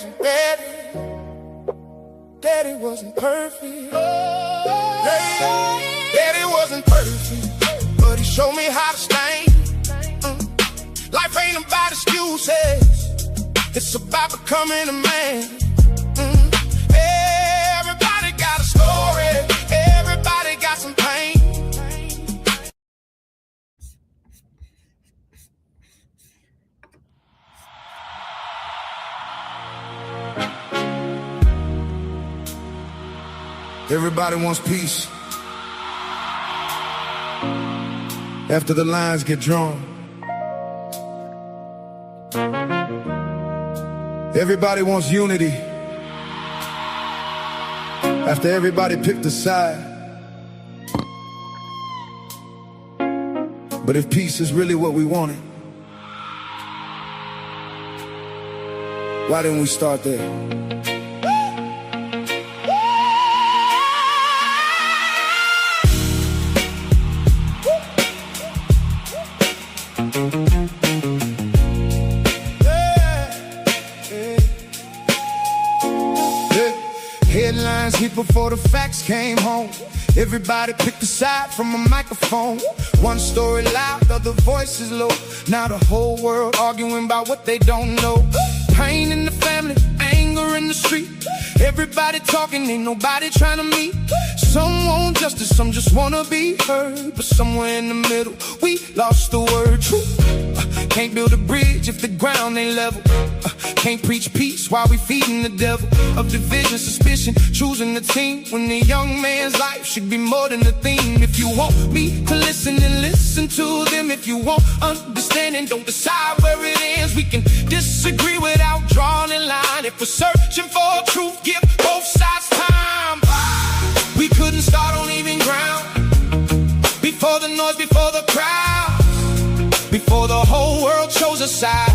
wasn't ready. Daddy wasn't perfect. Daddy wasn't perfect, but he showed me how to stand. Life ain't about excuses, it's about becoming a man. Everybody got a story, everybody got some pain. Everybody wants peace after the lines get drawn. Everybody wants unity after everybody picked a side. But if peace is really what we wanted, why didn't we start there? Headlines hit before the facts came home. Everybody picked a side from a microphone. One story loud, other voices low. Now the whole world arguing about what they don't know. Pain in the family, anger in the street. Everybody talking, ain't nobody trying to meet. Some want justice, some just wanna be heard. But somewhere in the middle, we lost the word truth. Can't build a bridge if the ground ain't level. Can't preach peace while we feeding the devil of division, suspicion, choosing the team when the young man's life should be more than a theme. If you want me to listen, then listen to them. If you want understanding, don't decide where it ends. We can disagree without drawing a line. If we're searching for truth, give both sides time. We couldn't start on even ground. Before the noise, before the crowd, before the whole world chose a side,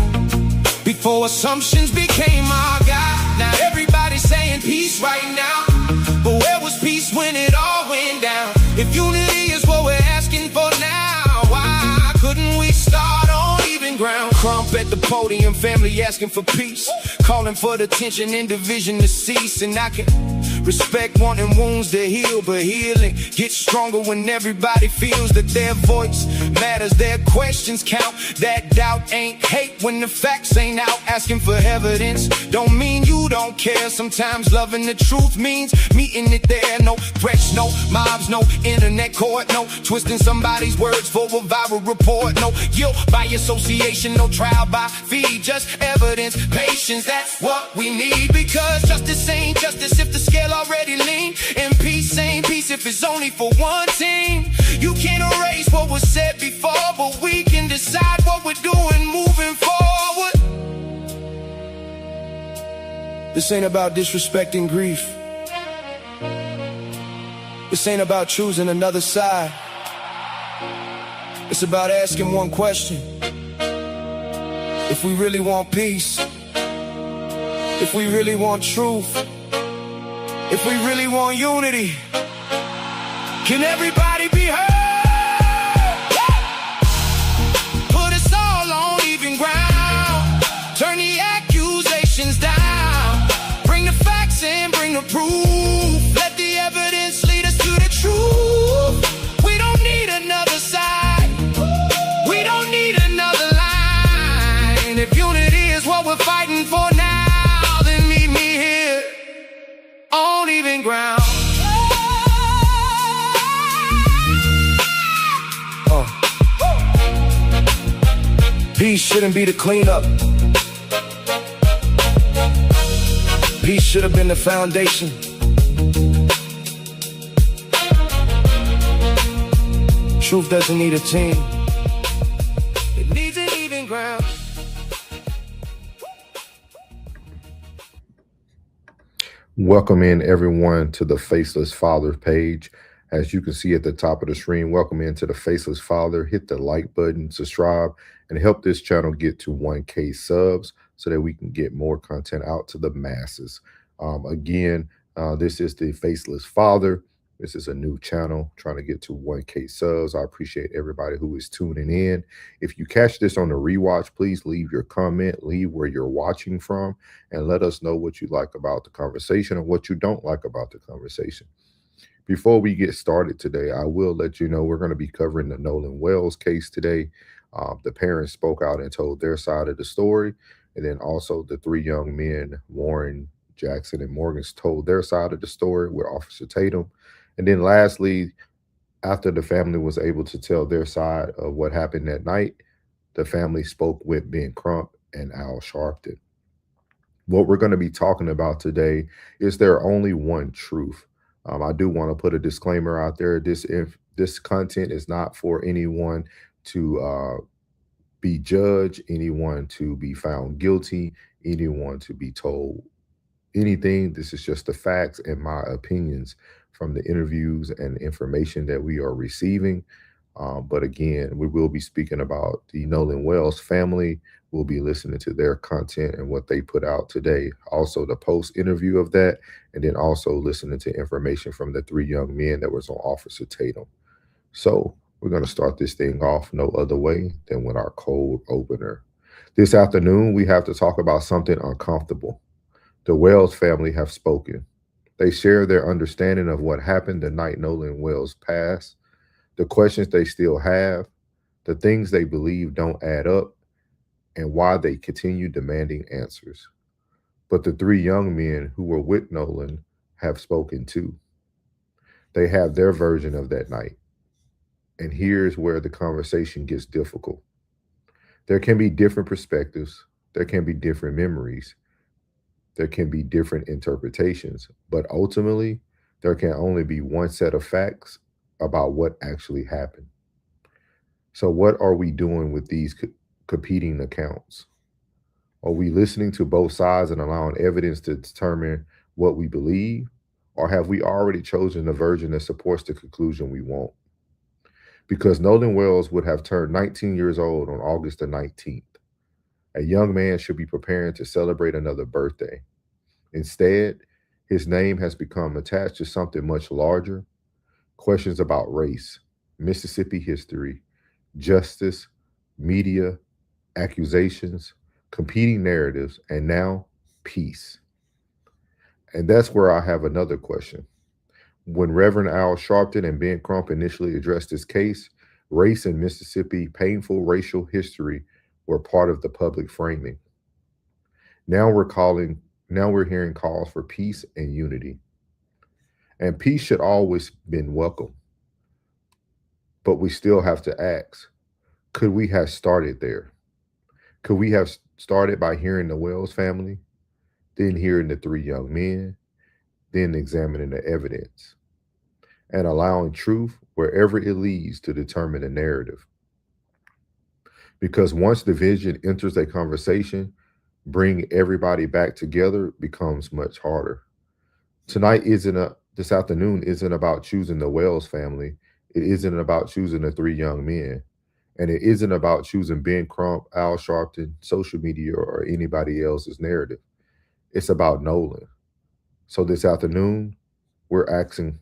before assumptions became our guide. Now everybody's saying peace right now, but where was peace when it all went down? If unity is what we're asking for now, why couldn't we start on even ground? Crump at the podium, family asking for peace, calling for the tension and division to cease. And I can respect wanting wounds to heal, but healing gets stronger when everybody feels that their voice matters, their questions count. That doubt ain't hate when the facts ain't out. Asking for evidence don't mean you don't care. Sometimes loving the truth means meeting it there. No threats, no mobs, no internet court, no twisting somebody's words for a viral report. No guilt by association, no trial by feed, just evidence, patience, that's what we need. Because justice ain't justice if the scale already lean, and peace ain't peace if it's only for one team. You can't erase what was said before, but we can decide what we're doing moving forward. This ain't about disrespecting grief. This ain't about choosing another side. It's about asking one question: if we really want peace, if we really want truth, if we really want unity, can everybody be heard? Put us all on even ground. Turn the accusations down. Bring the facts in, bring the proof. Let the evidence lead us to the truth. We don't need another side. We don't need another line. If unity is what we're fighting for now, then meet me here on even ground. Peace shouldn't be the cleanup. Peace should have been the foundation. Truth doesn't need a team. It needs an even ground. Welcome in everyone to the Faceless Father page. As you can see at the top of the screen, welcome into the Faceless Father. Hit the like button, subscribe, and help this channel get to 1K subs so that we can get more content out to the masses. Again, this is the Faceless Father. This is a new channel trying to get to 1K subs. I appreciate everybody who is tuning in. If you catch this on the rewatch, please leave your comment, leave where you're watching from, and let us know what you like about the conversation and what you don't like about the conversation. Before we get started today, I will let you know we're going to be covering the Nolan Wells case today. The parents spoke out and told their side of the story. And then also the three young men, Warren, Jackson, and Morgans, told their side of the story with Officer Tatum. And then lastly, after the family was able to tell their side of what happened that night, the family spoke with Ben Crump and Al Sharpton. What we're going to be talking about today is there only one truth. I do want to put a disclaimer out there. This content is not for anyone to be judged, anyone to be found guilty, anyone to be told anything. This is just the facts and my opinions from the interviews and information that we are receiving. But again, we will be speaking about the Nolan Wells family. We'll be listening to their content and what they put out today. Also, the post interview of that, and then also listening to information from the three young men that was on Officer Tatum. So we're going to start this thing off no other way than with our cold opener. This afternoon, we have to talk about something uncomfortable. The Wells family have spoken. They share their understanding of what happened the night Nolan Wells passed, the questions they still have, the things they believe don't add up, and why they continue demanding answers. But the three young men who were with Nolan have spoken too. They have their version of that night. And here's where the conversation gets difficult. There can be different perspectives. There can be different memories. There can be different interpretations. But ultimately, there can only be one set of facts about what actually happened. So what are we doing with these competing accounts? Are we listening to both sides and allowing evidence to determine what we believe? Or have we already chosen the version that supports the conclusion we want? Because Nolan Wells would have turned 19 years old on August the 19th. A young man should be preparing to celebrate another birthday. Instead, his name has become attached to something much larger: questions about race, Mississippi history, justice, media, accusations, competing narratives, and now peace. And that's where I have another question. When Reverend Al Sharpton and Ben Crump initially addressed this case, race and Mississippi painful racial history were part of the public framing. Now we're hearing calls for peace and unity. And peace should always been welcome. But we still have to ask, could we have started there? Could we have started by hearing the Wells family, then hearing the three young men, then examining the evidence, and allowing truth wherever it leads to determine the narrative? Because once division enters a conversation, bring everybody back together becomes much harder. This afternoon isn't about choosing the Wells family. It isn't about choosing the three young men. And it isn't about choosing Ben Crump, Al Sharpton, social media, or anybody else's narrative. It's about Nolan. So this afternoon, we're asking,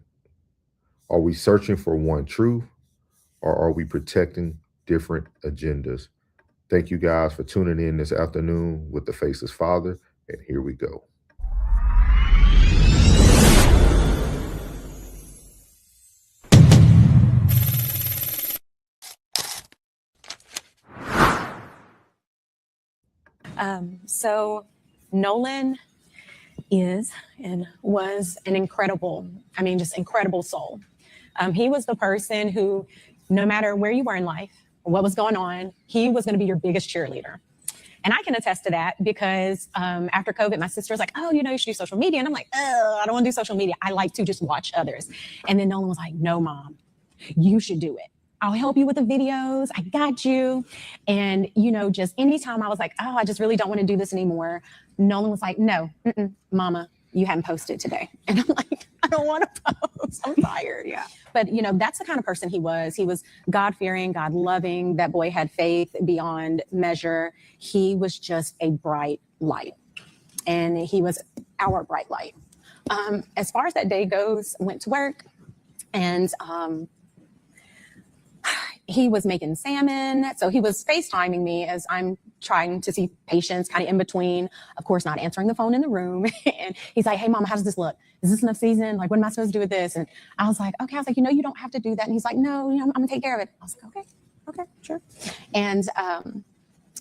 are we searching for one truth, or are we protecting different agendas? Thank you guys for tuning in this afternoon with the Faceless Father, and here we go. So Nolan is and was an incredible soul. He was the person who, no matter where you were in life, what was going on, he was going to be your biggest cheerleader. And I can attest to that because after COVID, my sister was like, oh, you should do social media. And I'm like, oh, I don't want to do social media. I like to just watch others. And then Nolan was like, no, Mom, you should do it. I'll help you with the videos. I got you. And, just anytime I was like, oh, I just really don't want to do this anymore, Nolan was like, no, Mama, you haven't posted today. And I'm like, I don't want to post. I'm tired. Yeah. But, that's the kind of person he was. He was God-fearing, God-loving. That boy had faith beyond measure. He was just a bright light. And he was our bright light. As far as that day goes, went to work, And he was making salmon. So he was FaceTiming me as I'm trying to see patients kind of in between, of course, not answering the phone in the room. And he's like, hey, Mama, how does this look? Is this enough season? Like, what am I supposed to do with this? And I was like, okay. I was like, you don't have to do that. And he's like, no, I'm going to take care of it. I was like, okay, sure. And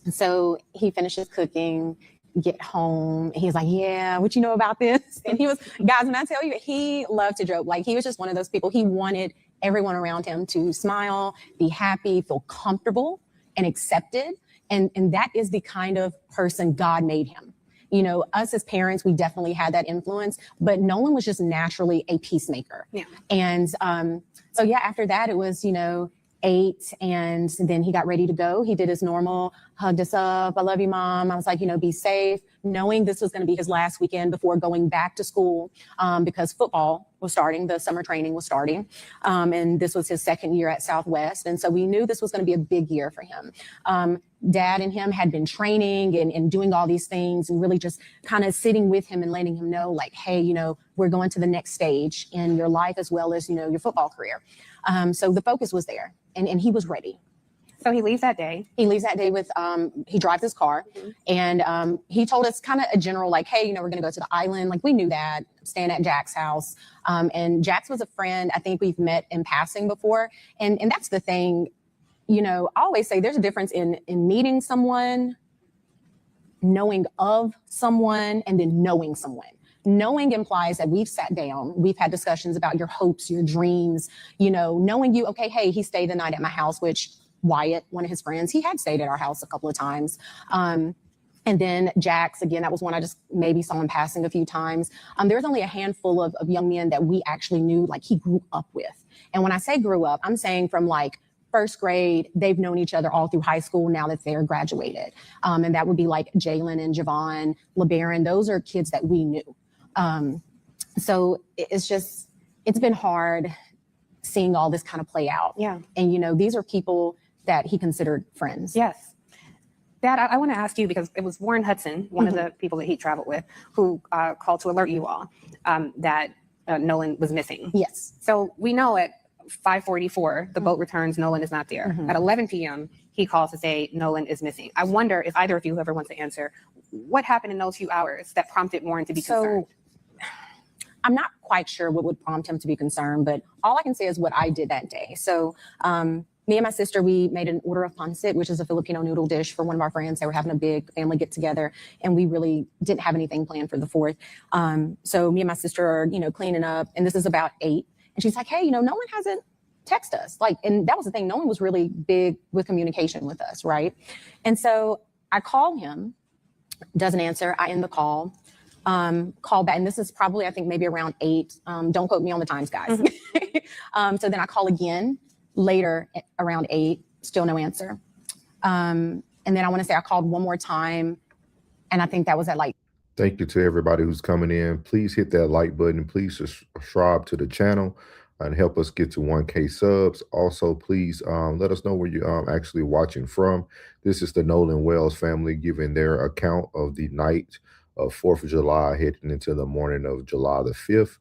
so he finishes cooking, get home. He's like, yeah, what you know about this? And he was, guys, when I tell you, he loved to joke. Like, he was just one of those people. He wanted everyone around him to smile, be happy, feel comfortable and accepted. And that is the kind of person God made him. Us as parents, we definitely had that influence, but Nolan was just naturally a peacemaker. Yeah. And so, yeah, after that, it was, ate, and then he got ready to go. He did his normal, hugged us up. I love you, Mom. I was like, be safe, knowing this was going to be his last weekend before going back to school, because football was starting, the summer training was starting. And this was his second year at Southwest. And so we knew this was going to be a big year for him. Dad and him had been training and doing all these things and really just kind of sitting with him and letting him know, like, hey, we're going to the next stage in your life as well as, your football career. So the focus was there, and he was ready. So he leaves that day. He leaves that day with, he drives his car, and he told us kind of a general, like, hey, we're going to go to the island. Like, we knew that, staying at Jack's house. And Jack's was a friend I think we've met in passing before. And that's the thing, I always say there's a difference in meeting someone, knowing of someone, and then knowing someone. Knowing implies that we've sat down, we've had discussions about your hopes, your dreams, knowing you, okay, hey, he stayed the night at my house, which Wyatt, one of his friends, he had stayed at our house a couple of times. And then Jack's, again, that was one I just maybe saw in passing a few times. There was only a handful of young men that we actually knew, like, he grew up with. And when I say grew up, I'm saying from like first grade, they've known each other all through high school now that they're graduated. And that would be like Jalen and Javon, LeBaron. Those are kids that we knew. So it's been hard seeing all this kind of play out. Yeah. And, these are people that he considered friends. Yes. Dad, I want to ask you, because it was Warren Hudson, one of the people that he traveled with, who called to alert you all that Nolan was missing. Yes. So we know at 5:44, the boat returns, Nolan is not there. At 11 p.m., he calls to say Nolan is missing. I wonder if either of you, whoever wants to answer, what happened in those few hours that prompted Warren to be concerned? I'm not quite sure what would prompt him to be concerned, but all I can say is what I did that day. So me and my sister, we made an order of pancit, which is a Filipino noodle dish for one of our friends. They were having a big family get together, and we really didn't have anything planned for the 4th. So me and my sister are, cleaning up, and this is about 8. And she's like, hey, no one hasn't texted us. Like, and that was the thing. No one was really big with communication with us, right? And so I call him, doesn't answer. I end the call. Call back, and this is probably, I think, maybe around 8. Don't quote me on the times, guys. So then I call again later around 8, still no answer. And then I want to say I called one more time, and I think that was at like. Thank you to everybody who's coming in. Please hit that like button. Please subscribe to the channel and help us get to 1K subs. Also, please let us know where you're actually watching from. This is the Nolan Wells family giving their account of the night of 4th of July heading into the morning of July the 5th.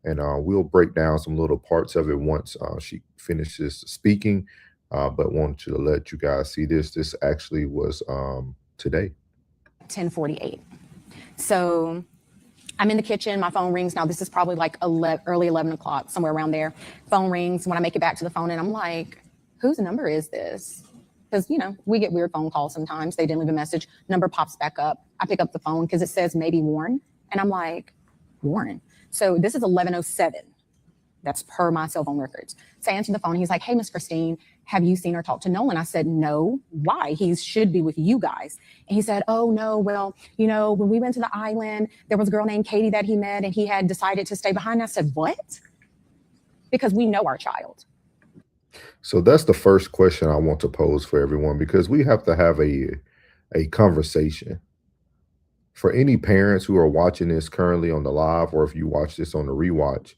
And we'll break down some little parts of it once she finishes speaking. But want to let you guys see this. This actually was today. 10:48. So I'm in the kitchen, my phone rings. Now this is probably like early 11 o'clock, somewhere around there. Phone rings when I make it back to the phone, and I'm like, whose number is this? Because, we get weird phone calls sometimes. They didn't leave a message. Number pops back up. I pick up the phone because it says maybe Warren. And I'm like, Warren. So this is 11:07. That's per my cell phone records. So I answered the phone. He's like, hey, Miss Christine, have you seen or talked to Nolan? I said, no. Why? He should be with you guys. And he said, oh, no. Well, when we went to the island, there was a girl named Katie that he met, and he had decided to stay behind. I said, what? Because we know our child. So that's the first question I want to pose for everyone, because we have to have a conversation. For any parents who are watching this currently on the live, or if you watch this on the rewatch,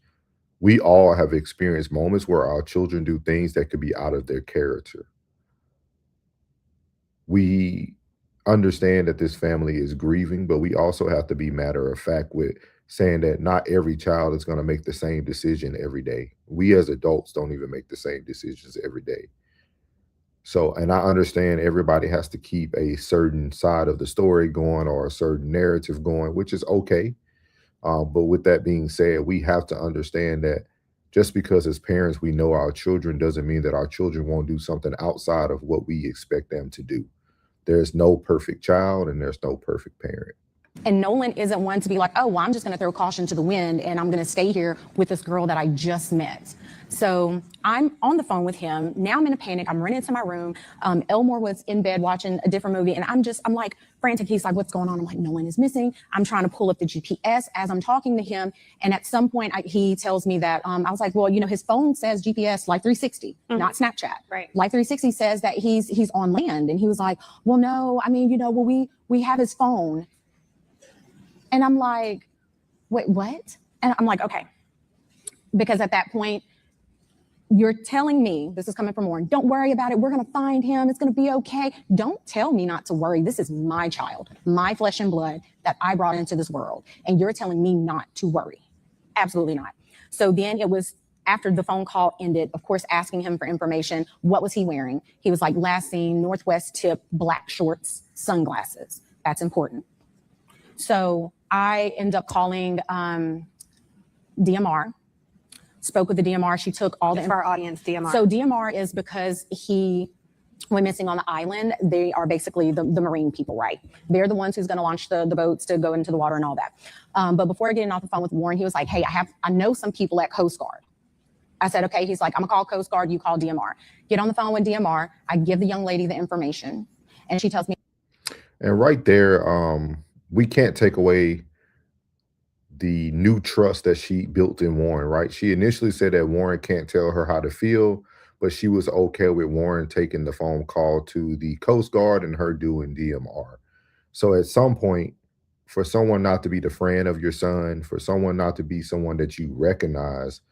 we all have experienced moments where our children do things that could be out of their character. We understand that this family is grieving, but we also have to be matter of fact with saying that not every child is going to make the same decision every day. We as adults don't even make the same decisions every day. So, and I understand everybody has to keep a certain side of the story going or a certain narrative going, which is okay. But with that being said, we have to understand that just because as parents we know our children doesn't mean that our children won't do something outside of what we expect them to do. There's no perfect child and there's no perfect parent. And Nolan isn't one to be like, oh, well, I'm just going to throw caution to the wind and I'm going to stay here with this girl that I just met. So I'm on the phone with him. Now I'm in a panic. I'm running to my room. Elmore was in bed watching a different movie. And I'm like frantic. He's like, what's going on? I'm like, Nolan is missing. I'm trying to pull up the GPS as I'm talking to him. And at some point he tells me that, I was like, well, his phone says GPS Life 360, not Snapchat. Right. Life 360 says that he's on land. And he was like, well, no, I mean, well, we have his phone. And I'm like, wait, what? And I'm like, okay. Because at that point, you're telling me, this is coming from Warren, don't worry about it. We're going to find him. It's going to be okay. Don't tell me not to worry. This is my child, my flesh and blood that I brought into this world. And you're telling me not to worry. Absolutely not. So then it was after the phone call ended, of course, asking him for information. What was he wearing? He was like, last seen, Northwest tip, black shorts, sunglasses. That's important. So I end up calling DMR, spoke with the DMR. She took all the for our audience, DMR. So DMR is because he went missing on the island. They are basically the marine people, right? They're the ones who's going to launch the boats to go into the water and all that. But before getting off the phone with Warren, he was like, hey, I know some people at Coast Guard. I said, okay. He's like, I'm gonna call Coast Guard. You call DMR. Get on the phone with DMR. I give the young lady the information and she tells me. And right there, we can't take away the new trust that she built in Warren, right? She initially said that Warren can't tell her how to feel, but she was okay with Warren taking the phone call to the Coast Guard and her doing DMR. So at some point, for someone not to be the friend of your son, for someone not to be someone that you recognize,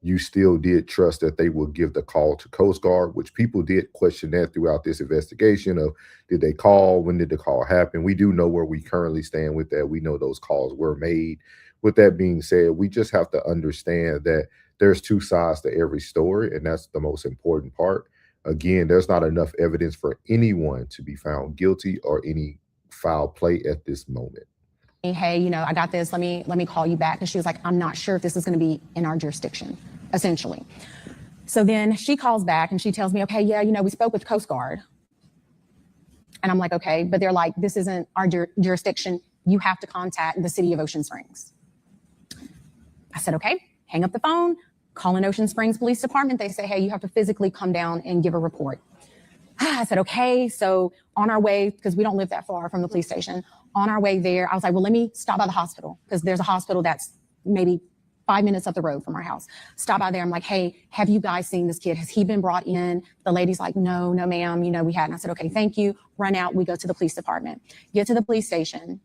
you still did trust that they would give the call to Coast Guard, which people did question that throughout this investigation of, did they call? When did the call happen? We do know where we currently stand with that. We know those calls were made. With that being said, we just have to understand that there's two sides to every story, and that's the most important part. Again, there's not enough evidence for anyone to be found guilty or any foul play at this moment. Hey, I got this. Let me call you back. And she was like, I'm not sure if this is going to be in our jurisdiction, essentially. So then she calls back and she tells me, okay, yeah, we spoke with Coast Guard. And I'm like, okay, but they're like, this isn't our jurisdiction. You have to contact the city of Ocean Springs. I said, okay, hang up the phone, call in Ocean Springs Police Department. They say, hey, you have to physically come down and give a report. I said, okay. So on our way, because we don't live that far from the police station, on our way there, I was like, well, let me stop by the hospital because there's a hospital that's maybe 5 minutes up the road from our house. Stop by there. I'm like, hey, have you guys seen this kid? Has he been brought in? The lady's like, no, ma'am. We hadn't. I said, okay, thank you. Run out. We go to the police department, get to the police station.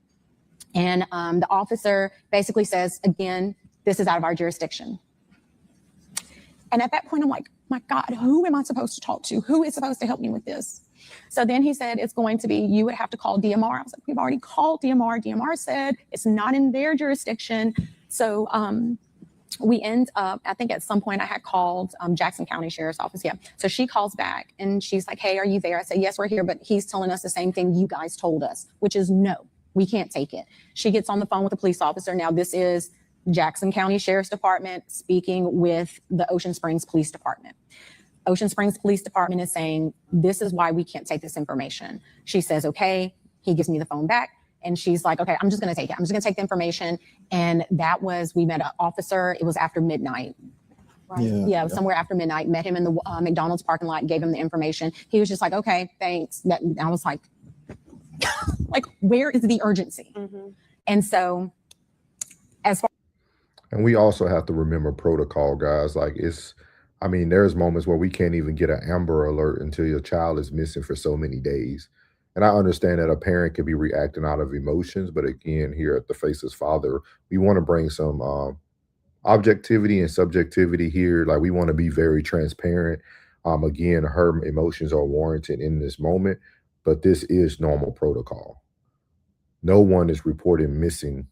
And the officer basically says, again, this is out of our jurisdiction. And at that point, I'm like, my God, who am I supposed to talk to? Who is supposed to help me with this? So then he said, it's going to be, you would have to call DMR. I was like, we've already called DMR. DMR said it's not in their jurisdiction. So we end up, I think at some point I had called Jackson County Sheriff's Office. Yeah. So she calls back and she's like, hey, are you there? I said, yes, we're here. But he's telling us the same thing you guys told us, which is no, we can't take it. She gets on the phone with a police officer. Now this is Jackson County Sheriff's Department speaking with the Ocean Springs Police Department. Ocean Springs Police Department is saying, this is why we can't take this information. She says, okay. He gives me the phone back and she's like, okay, I'm just going to take it. I'm just going to take the information. And that was, we met an officer. It was after midnight. Right? Yeah, somewhere after midnight, met him in the McDonald's parking lot, gave him the information. He was just like, okay, thanks. I was like, where is the urgency? Mm-hmm. And so and we also have to remember protocol, guys. There's moments where we can't even get an Amber Alert until your child is missing for so many days. And I understand that a parent can be reacting out of emotions, but again, here at the Faceless Father, we want to bring some objectivity and subjectivity here. We want to be very transparent. Again, her emotions are warranted in this moment, but this is normal protocol. No one is reported missing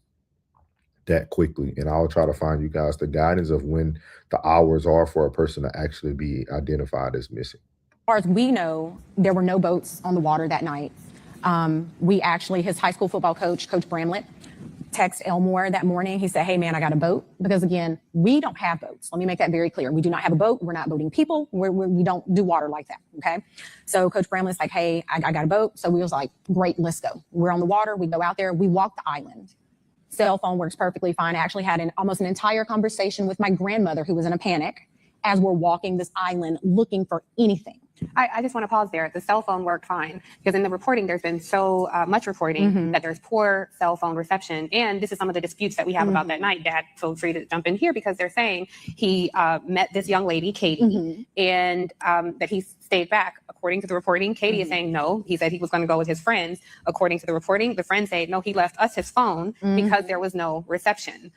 that quickly. And I'll try to find you guys the guidance of when the hours are for a person to actually be identified as missing. As far as we know, there were no boats on the water that night. We actually, his high school football coach, Coach Bramlett, text Elmore that morning. He said, hey man, I got a boat. Because again, we don't have boats. Let me make that very clear. We do not have a boat. We're not boating people. We don't do water like that. Okay. So Coach Bramlett's like, hey, I got a boat. So we was like, great, let's go. We're on the water. We go out there. We walk the island. Cell phone works perfectly fine. I actually had almost an entire conversation with my grandmother who was in a panic as we're walking this island looking for anything. I just want to pause there. The cell phone worked fine because in the reporting, there's been so much reporting that there's poor cell phone reception. And this is some of the disputes that we have about that night. Dad, feel free to jump in here because they're saying he met this young lady, Katie, and that he stayed back. According to the reporting, Katie is saying no. He said he was going to go with his friends. According to the reporting, the friends say, no, he left us his phone because there was no reception.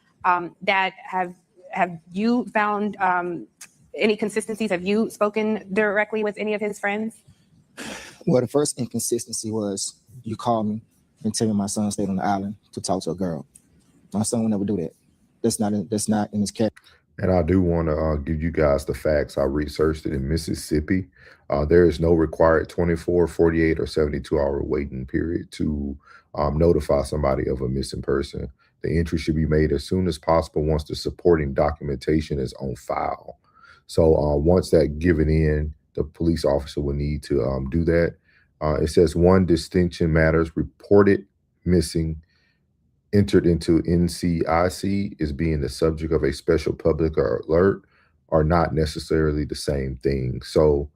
Dad, have you found any consistencies? Have you spoken directly with any of his friends? Well, the first inconsistency was you called me and tell me my son stayed on the island to talk to a girl. My son would never do that. That's not in his character. And I do want to give you guys the facts. I researched it in Mississippi. There is no required 24, 48, or 72-hour waiting period to notify somebody of a missing person. The entry should be made as soon as possible once the supporting documentation is on file. So once that given in, the police officer will need to do that. It says one distinction matters: reported missing entered into NCIC is being the subject of a special public alert are not necessarily the same thing. So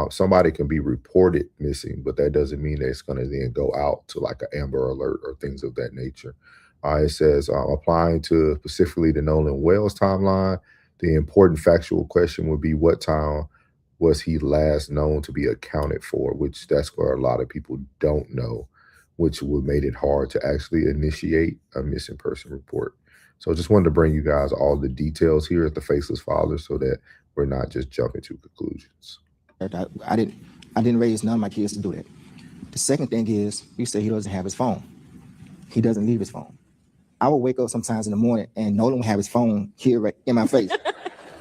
somebody can be reported missing, but that doesn't mean that it's going to then go out to like an Amber Alert or things of that nature. It says applying to specifically the Nolan Wells timeline, the important factual question would be what time was he last known to be accounted for, which that's where a lot of people don't know, which would make it hard to actually initiate a missing person report. So just wanted to bring you guys all the details here at the Faceless Father so that we're not just jumping to conclusions. I didn't raise none of my kids to do that. The second thing is, you say he doesn't have his phone. He doesn't leave his phone. I would wake up sometimes in the morning and Nolan would have his phone here right in my face.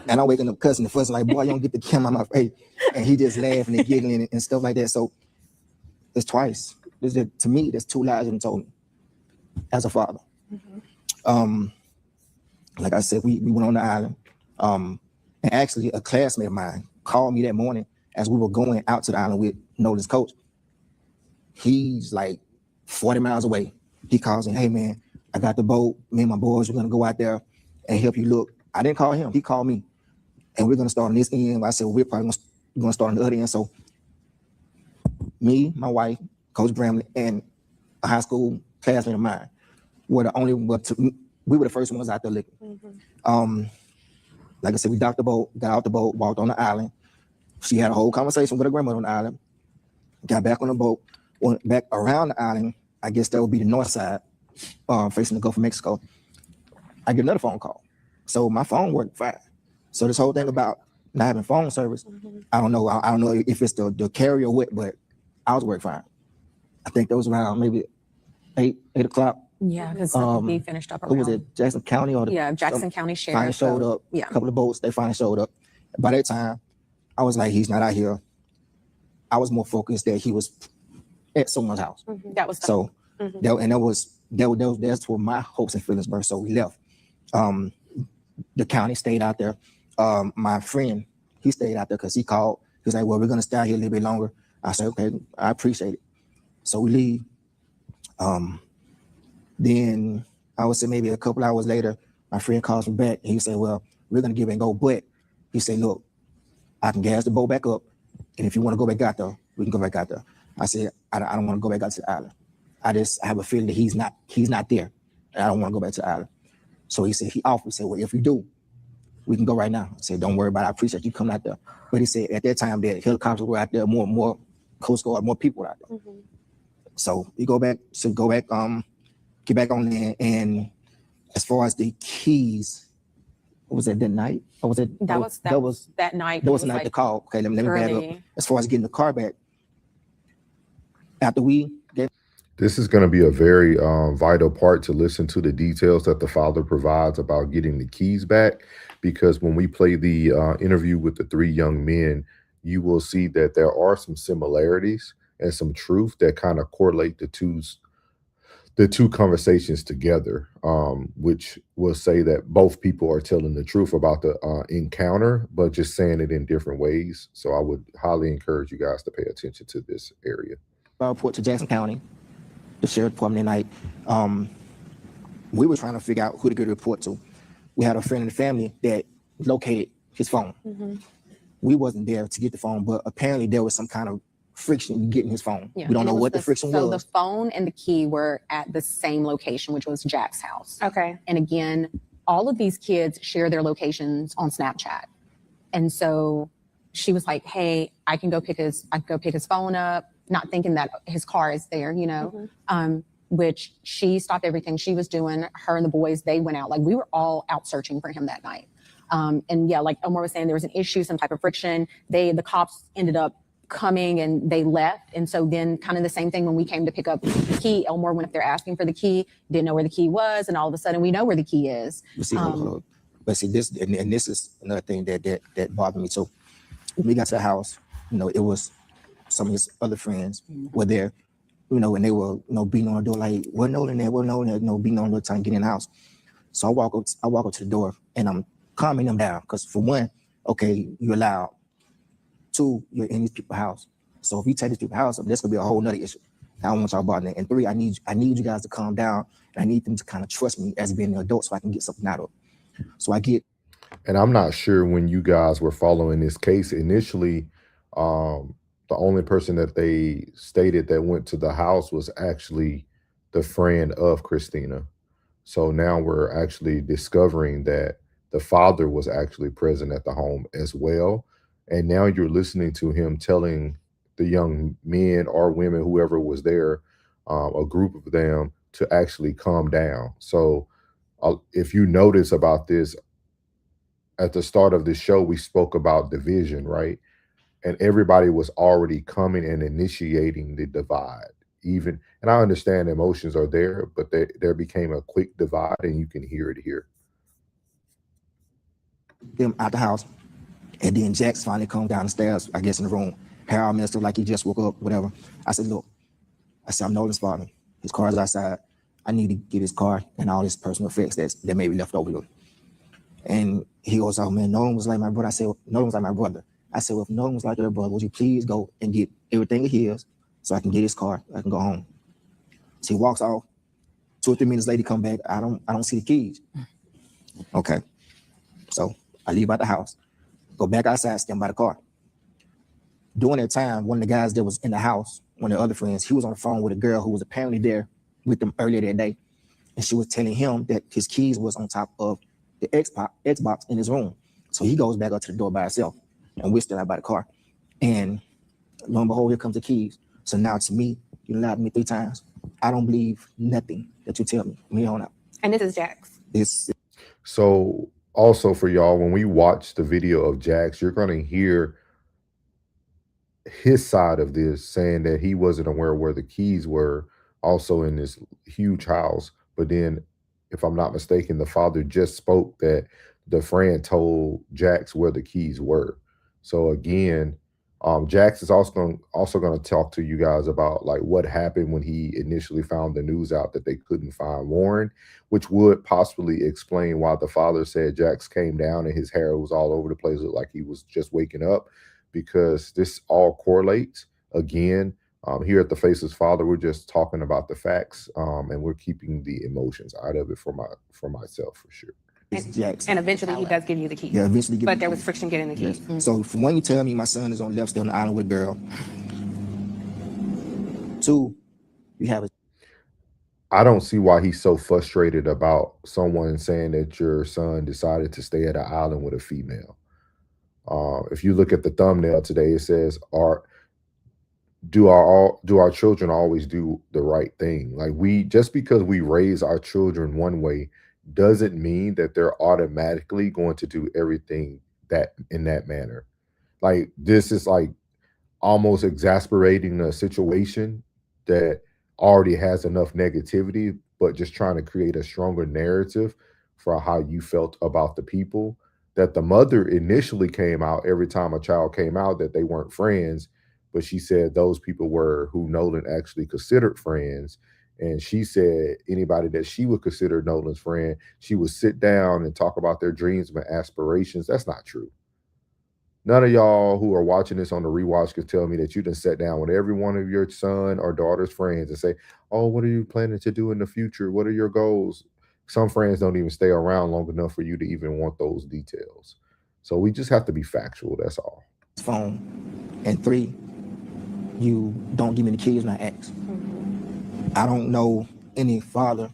And I'm waking up cussing the fussing like, boy, you don't get the camera on my face. And he just laughing and giggling and stuff like that. So it's twice. To me, there's two lies he told me as a father. Like I said, we went on the island. And actually a classmate of mine called me that morning as we were going out to the island with Nolan's coach. He's like 40 miles away. He calls me, hey man, I got the boat. Me and my boys, we're gonna go out there and help you look. I didn't call him, he called me. And we're gonna start on this end. I said, well, we're probably gonna start on the other end. So me, my wife, Coach Bramlett, and a high school classmate of mine were the only, we were the first ones out there looking. Like I said, we docked the boat, got out the boat, walked on the island. She had a whole conversation with her grandmother on the island, got back on the boat, went back around the island. I guess that would be the north side, facing the Gulf of Mexico. I get another phone call. So my phone worked fine. So this whole thing about not having phone service, I don't know. I don't know if it's the carrier or what, but ours worked fine. I think that was around maybe 8 o'clock. Yeah, because we finished up around. Who was it? Jackson County or Jackson County Sheriff finally showed up. Yeah, a couple of boats. They finally showed up. By that time, I was like, he's not out here. I was more focused that he was at someone's house. That was so. That's where my hopes and feelings were. So we left. The county stayed out there. My friend, he stayed out there because he called. He was like, well, we're gonna stay out here a little bit longer. I said, okay, I appreciate it. So we leave. Then I would say maybe a couple hours later, my friend calls me back and he said, well, we're gonna give it a go, but he said, look, I can gas the boat back up. And if you want to go back out there, we can go back out there. I said, I don't want to go back out to the island. I have a feeling that he's not there. And I don't want to go back to the island. So he said, he said, well, if you do, we can go right now. I said, don't worry about it. I appreciate you coming out there. But he said at that time that helicopters were out there, more Coast Guard, more people out there. So we get back on there. And as far as the keys, what was that night? Or was it? That was that night. That was the night to call. Okay, let me back up. As far as getting the car back, after we This is going to be a very vital part to listen to the details that the father provides about getting the keys back. Because when we play the interview with the three young men, you will see that there are some similarities and some truth that kind of correlate the two conversations together, which will say that both people are telling the truth about the encounter, but just saying it in different ways. So I would highly encourage you guys to pay attention to this area. I report to Jackson County, the sheriff department that night. We were trying to figure out who to get a report to. We had a friend in the family that located his phone. We wasn't there to get the phone, but apparently there was some kind of friction in getting his phone. Yeah. We don't And know it what the friction so was. the phone and the key were at the same location, which was Jack's house. Okay. And again, all of these kids share their locations on Snapchat. And so she was like, hey, I can go pick his phone up, not thinking that his car is there, you know. Which she stopped everything she was doing. Her and the boys, they went out. Like, we were all out searching for him that night. And yeah, like Omar was saying, there was an issue, some type of friction. The cops ended up coming and they left. And so then kind of the same thing when we came to pick up the key. Elmore went up there asking for the key, didn't know where the key was, and all of a sudden we know where the key is. But see, but see this, and this is another thing that bothered me. So when we got to the house, you know, it was some of his other friends were there, you know, and they were, you know, beating on the door like, "What Nolan there? What Nolan there?" You know, beating on the door trying to get in the house. So I walk up to the door and I'm calming them down because for one, okay, you're loud. Two, you're in these people's house. So if you take these people's house up, that's gonna be a whole nother issue. I don't want y'all bothering. And three, I need you guys to calm down. And I need them to kind of trust me as being an adult so I can get something out of it. So I get. And I'm not sure when you guys were following this case initially, the only person that they stated that went to the house was actually the friend of Christina. So now we're actually discovering that the father was actually present at the home as well. And now you're listening to him telling the young men or women, whoever was there, a group of them, to actually calm down. So if you notice about this, at the start of the show, we spoke about division, right? And everybody was already coming and initiating the divide. And I understand emotions are there, but there became a quick divide, and you can hear it here. Them out the house, and then Jax finally come down the stairs, I guess in the room. Harold Minister, like he just woke up, whatever. I said, look, I'm Nolan's father. His car is outside. I need to get his car and all his personal effects that may be left over here. And he goes, oh man, Nolan was like my brother. I said, Nolan was like my brother. I said, well, if Nolan was like your brother, would you please go and get everything of his so I can get his car, I can go home. So he walks off. 2 or 3 minutes later, he come back. I don't see the keys. Okay. So I leave out the house, go back outside, stand by the car. During that time, one of the guys that was in the house, one of the other friends, he was on the phone with a girl who was apparently there with them earlier that day. And she was telling him that his keys was on top of the Xbox in his room. So he goes back up to the door by himself, and we're still out by the car. And lo and behold, here comes the keys. So now to me, you lied to me 3 times. I don't believe nothing that you tell me. Me on out. And this is Jax. So also for y'all, when we watch the video of Jax, you're going to hear his side of this, saying that he wasn't aware where the keys were, also in this huge house. But then, if I'm not mistaken, the father just spoke that the friend told Jax where the keys were. So again, Jax is also going to talk to you guys about like what happened when he initially found the news out that they couldn't find Warren, which would possibly explain why the father said Jax came down and his hair was all over the place, looked like he was just waking up, because this all correlates. Again, here at the Faceless Father, we're just talking about the facts, and we're keeping the emotions out of it for myself for sure. And eventually he does give you the key. Yeah, eventually. But there was friction getting the key. Yes. So from one, you tell me my son is on left still on the island with a girl. 2, you have a. I don't see why he's so frustrated about someone saying that your son decided to stay at an island with a female. If you look at the thumbnail today, it says, do our children always do the right thing? Like, just because we raise our children one way doesn't mean that they're automatically going to do everything that in that manner. Like, this is like almost exasperating a situation that already has enough negativity, but just trying to create a stronger narrative for how you felt about the people. That the mother initially came out every time a child came out that they weren't friends, but she said those people were who Nolan actually considered friends. And she said anybody that she would consider Nolan's friend, she would sit down and talk about their dreams and aspirations. That's not true. None of y'all who are watching this on the rewatch could tell me that you done sat down with every one of your son or daughter's friends and say, oh, what are you planning to do in the future? What are your goals? Some friends don't even stay around long enough for you to even want those details. So we just have to be factual. That's all. Phone. And 3, you don't give me the kids when I ask. I don't know any father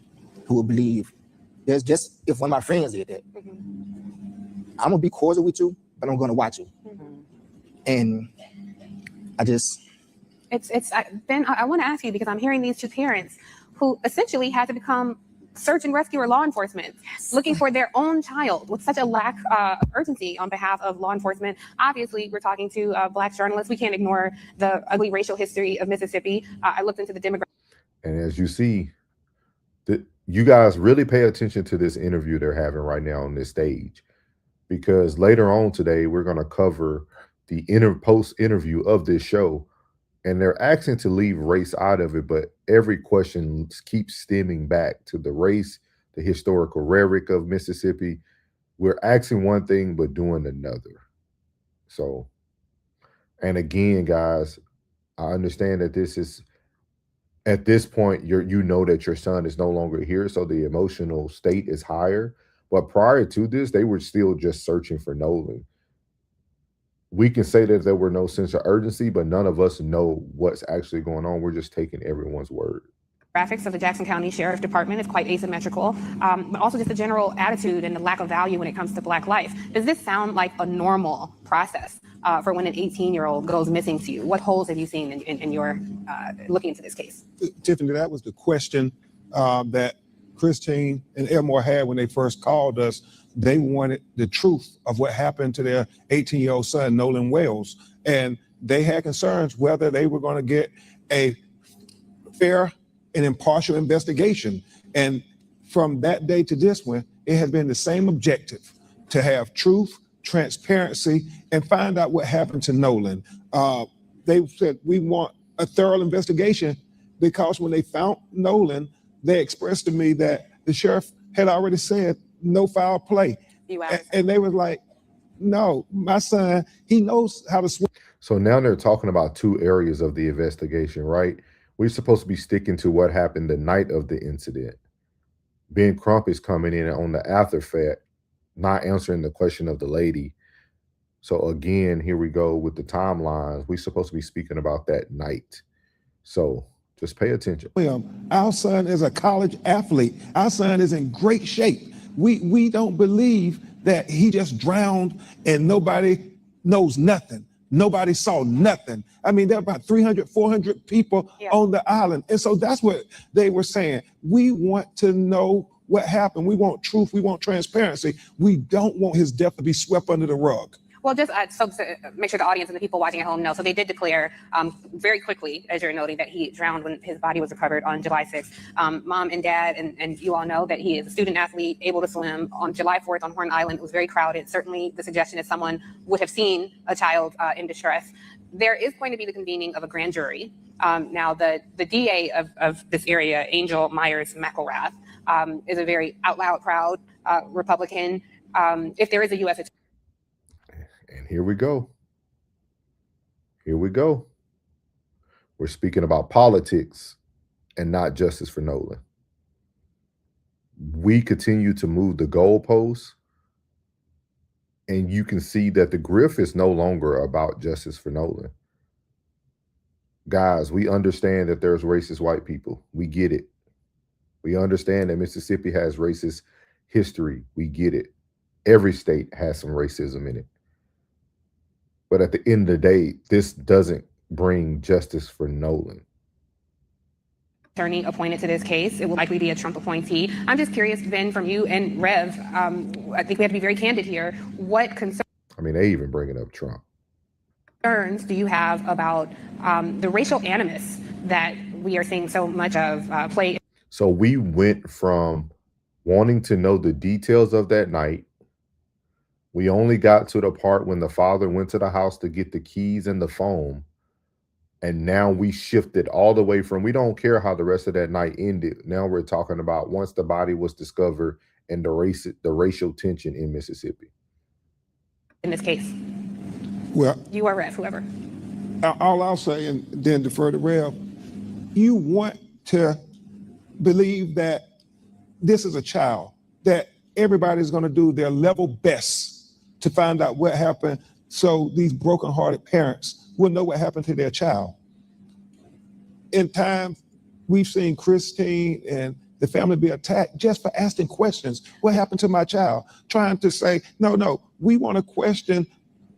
who would believe there's just, if one of my friends did that, I'm gonna be cordial with you, but I'm gonna watch you. And I just, Ben, I want to ask you, because I'm hearing these two parents who essentially had to become search and rescue or law enforcement, looking for their own child with such a lack of urgency on behalf of law enforcement. Obviously, we're talking to Black journalists. We can't ignore the ugly racial history of Mississippi. I looked into the demographics. And as you see, you guys really pay attention to this interview they're having right now on this stage, because later on today, we're going to cover the post interview of this show. And they're asking to leave race out of it, but every question keeps stemming back to the race, the historical rhetoric of Mississippi. We're asking one thing, but doing another. So, and again, guys, I understand that this is, at this point, you know that your son is no longer here, so the emotional state is higher. But prior to this, they were still just searching for Nolan. We can say that there were no sense of urgency, but none of us know what's actually going on. We're just taking everyone's word. Graphics of the Jackson County Sheriff Department is quite asymmetrical, but also just the general attitude and the lack of value when it comes to Black life. Does this sound like a normal process for when an 18-year-old goes missing to you? What holes have you seen in your looking into this case? Tiffany, that was the question that Christine and Elmore had when they first called us. They wanted the truth of what happened to their 18-year-old son, Nolan Wells. And they had concerns whether they were going to get a fair and impartial investigation. And from that day to this one, it has been the same objective: to have truth, transparency, and find out what happened to Nolan. They said, we want a thorough investigation, because when they found Nolan, they expressed to me that the sheriff had already said no foul play. And they was like, no, my son, he knows how to swim. So now they're talking about 2 areas of the investigation, right? We're supposed to be sticking to what happened the night of the incident. Ben Crump is coming in on the aftereffect, not answering the question of the lady. So again, here we go with the timelines. We're supposed to be speaking about that night. So just pay attention. Our son is a college athlete. Our son is in great shape. We don't believe that he just drowned and nobody knows nothing. Nobody saw nothing. I mean, there are about 300, 400 people on the island. And so that's what they were saying. We want to know what happened. We want truth. We want transparency. We don't want his death to be swept under the rug. Well, just so to make sure the audience and the people watching at home know, so they did declare very quickly, as you're noting, that he drowned when his body was recovered on July 6th. Mom and Dad and you all know that he is a student athlete, able to swim. On July 4th on Horn Island, it was very crowded. Certainly the suggestion is someone would have seen a child in distress. There is going to be the convening of a grand jury. Now, the DA of this area, Angel Myers McElrath, is a very out loud, proud Republican. If there is a U.S. And here we go. Here we go. We're speaking about politics and not justice for Nolan. We continue to move the goalposts, and you can see that the grift is no longer about justice for Nolan. Guys, we understand that there's racist white people. We get it. We understand that Mississippi has racist history. We get it. Every state has some racism in it. But at the end of the day, this doesn't bring justice for Nolan. Attorney appointed to this case. It will likely be a Trump appointee. I'm just curious, Ben, from you and Rev, I think we have to be very candid here. What concerns they even bringing up Trump. Do you have about the racial animus that we are seeing so much of play. So we went from wanting to know the details of that night. We only got to the part when the father went to the house to get the keys and the phone. And now we shifted all the way from, we don't care how the rest of that night ended. Now we're talking about once the body was discovered and the racial tension in Mississippi. In this case, Well, you or Rev, whoever. all I'll say, and then defer to Rev, you want to believe that this is a child, that everybody's going to do their level best to find out what happened, so these brokenhearted parents will know what happened to their child. In time, we've seen Christine and the family be attacked just for asking questions. What happened to my child? Trying to say, no, we want to question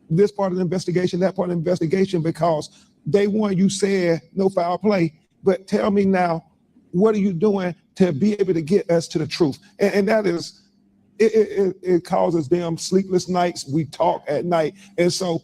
this part of the investigation, that part of the investigation, because day one you said no foul play, but tell me now, what are you doing to be able to get us to the truth? And that is, it causes them sleepless nights. We talk at night. And so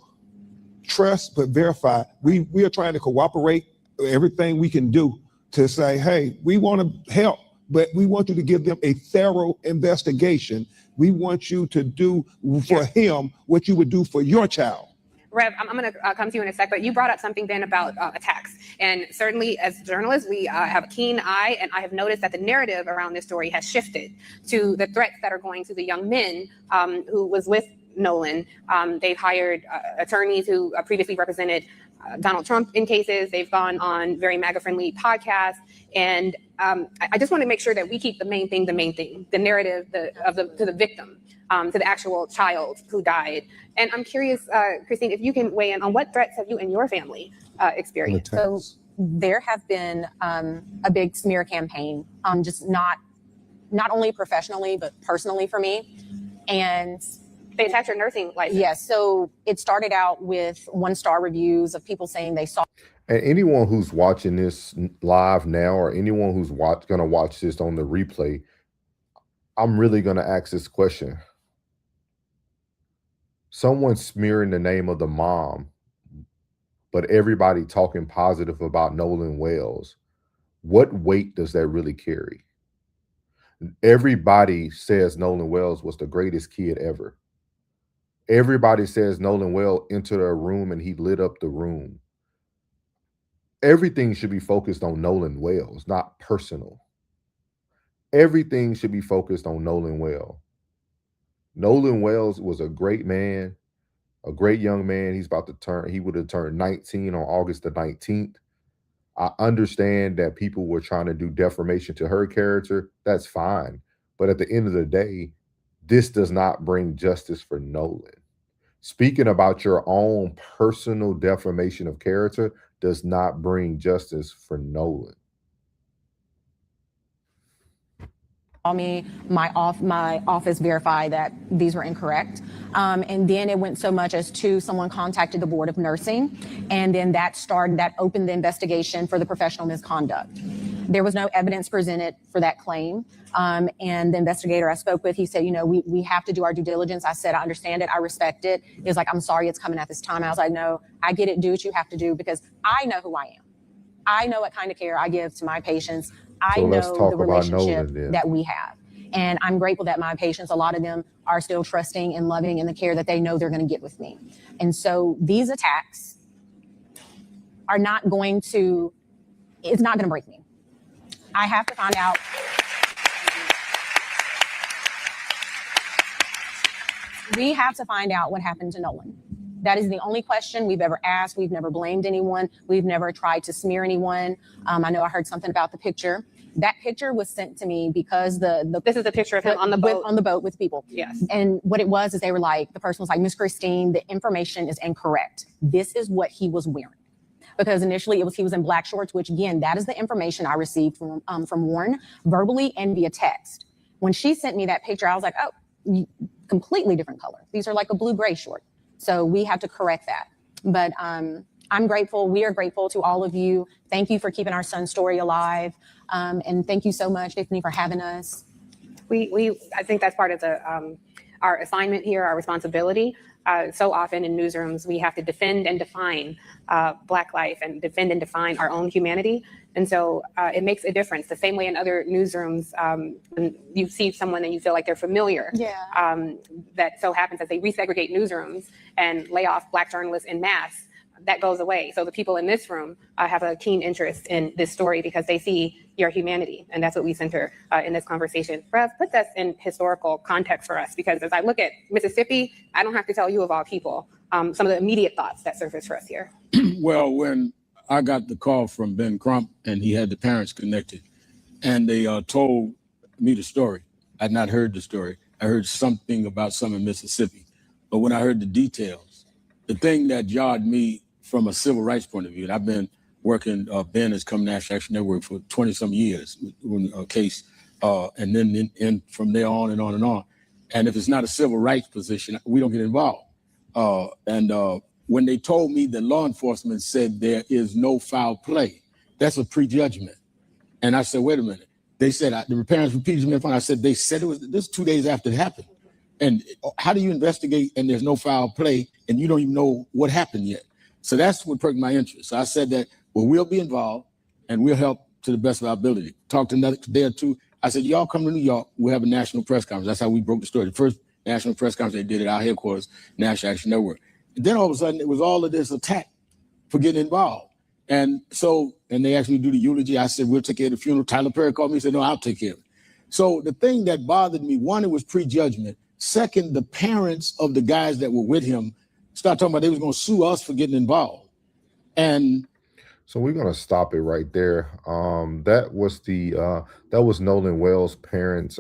trust, but verify. We are trying to cooperate everything we can do to say, hey, we want to help, but we want you to give them a thorough investigation. We want you to do for him what you would do for your child. Rev, I'm going to come to you in a sec, but you brought up something then about attacks. And certainly as journalists, we have a keen eye, and I have noticed that the narrative around this story has shifted to the threats that are going to the young men who was with Nolan. They've hired attorneys who previously represented Donald Trump in cases. They've gone on very MAGA-friendly podcasts. And I just want to make sure that we keep the main thing, the narrative to the victim, to the actual child who died. And I'm curious, Christine, if you can weigh in on what threats have you and your family experienced? So there have been a big smear campaign, just not only professionally, but personally for me. And they attacked your nursing license. Yes. So it started out with 1-star reviews of people saying they saw. And anyone who's watching this live now, or anyone who's going to watch this on the replay, I'm really going to ask this question. Someone smearing the name of the mom, but everybody talking positive about Nolan Wells. What weight does that really carry? Everybody says Nolan Wells was the greatest kid ever. Everybody says Nolan Wells entered a room and he lit up the room. Everything should be focused on Nolan Wells, not personal. Everything should be focused on Nolan Wells. Nolan Wells was a great man, a great young man. He would have turned 19 on August the 19th. I understand that people were trying to do defamation to her character. That's fine. But at the end of the day, this does not bring justice for Nolan. Speaking about your own personal defamation of character does not bring justice for Nolan. My office verified that these were incorrect. And then it went so much as to someone contacted the Board of Nursing, and then that opened the investigation for the professional misconduct. There was no evidence presented for that claim. And the investigator I spoke with, he said, we have to do our due diligence. I said, I understand it. I respect it. He was like, I'm sorry it's coming at this time. I was like, no, I get it. Do what you have to do, because I know who I am. I know what kind of care I give to my patients. I know the relationship that we have. And I'm grateful that my patients, a lot of them are still trusting and loving in the care that they know they're going to get with me. And so these attacks are it's not going to break me. I have to find out. We have to find out what happened to Nolan. That is the only question we've ever asked. We've never blamed anyone. We've never tried to smear anyone. I know I heard something about the picture. That picture was sent to me because this is a picture of him on the boat with people. Yes. And what it was is they were like, the person was like, Miss Christine, the information is incorrect. This is what he was wearing. Because initially he was in black shorts, which again, that is the information I received from Warren verbally and via text. When she sent me that picture, I was like, oh, completely different color. These are like a blue-gray short. So we have to correct that. But I'm grateful. We are grateful to all of you. Thank you for keeping our son's story alive. And thank you so much, Tiffany, for having us. I think that's part of our assignment here, our responsibility. So often in newsrooms, we have to defend and define Black life and defend and define our own humanity. And so it makes a difference. The same way in other newsrooms, when you see someone and you feel like they're familiar, that so happens that they resegregate newsrooms and lay off Black journalists en masse, that goes away. So the people in this room have a keen interest in this story because they see your humanity. And that's what we center in this conversation. Rev, put that in historical context for us, because as I look at Mississippi, I don't have to tell you of all people some of the immediate thoughts that surface for us here. Well, when I got the call from Ben Crump and he had the parents connected and they told me the story, I'd not heard the story. I heard something about some in Mississippi. But when I heard the details, the thing that jarred me from a civil rights point of view, and I've been working, Ben has come National Action Network for 20 some years with a case, and then from there on and on and on. And if it's not a civil rights position, we don't get involved. When they told me that law enforcement said there is no foul play, that's a prejudgment. And I said, wait a minute. They said, the parents repeated to me, I said, they said it was this 2 days after it happened. And how do you investigate and there's no foul play and you don't even know what happened yet? So that's what perked my interest. So I said that, well, we'll be involved and we'll help to the best of our ability. Talked another day or two. I said, y'all come to New York, we'll have a national press conference. That's how we broke the story. The first national press conference they did at our headquarters, National Action Network. And then all of a sudden it was all of this attack for getting involved. And they asked me to do the eulogy. I said, we'll take care of the funeral. Tyler Perry called me and said, no, I'll take care of it. So the thing that bothered me, one, it was prejudgment. Second, the parents of the guys that were with him started talking about they was going to sue us for getting involved. And so we're going to stop it right there. That was Nolan Wells' parents'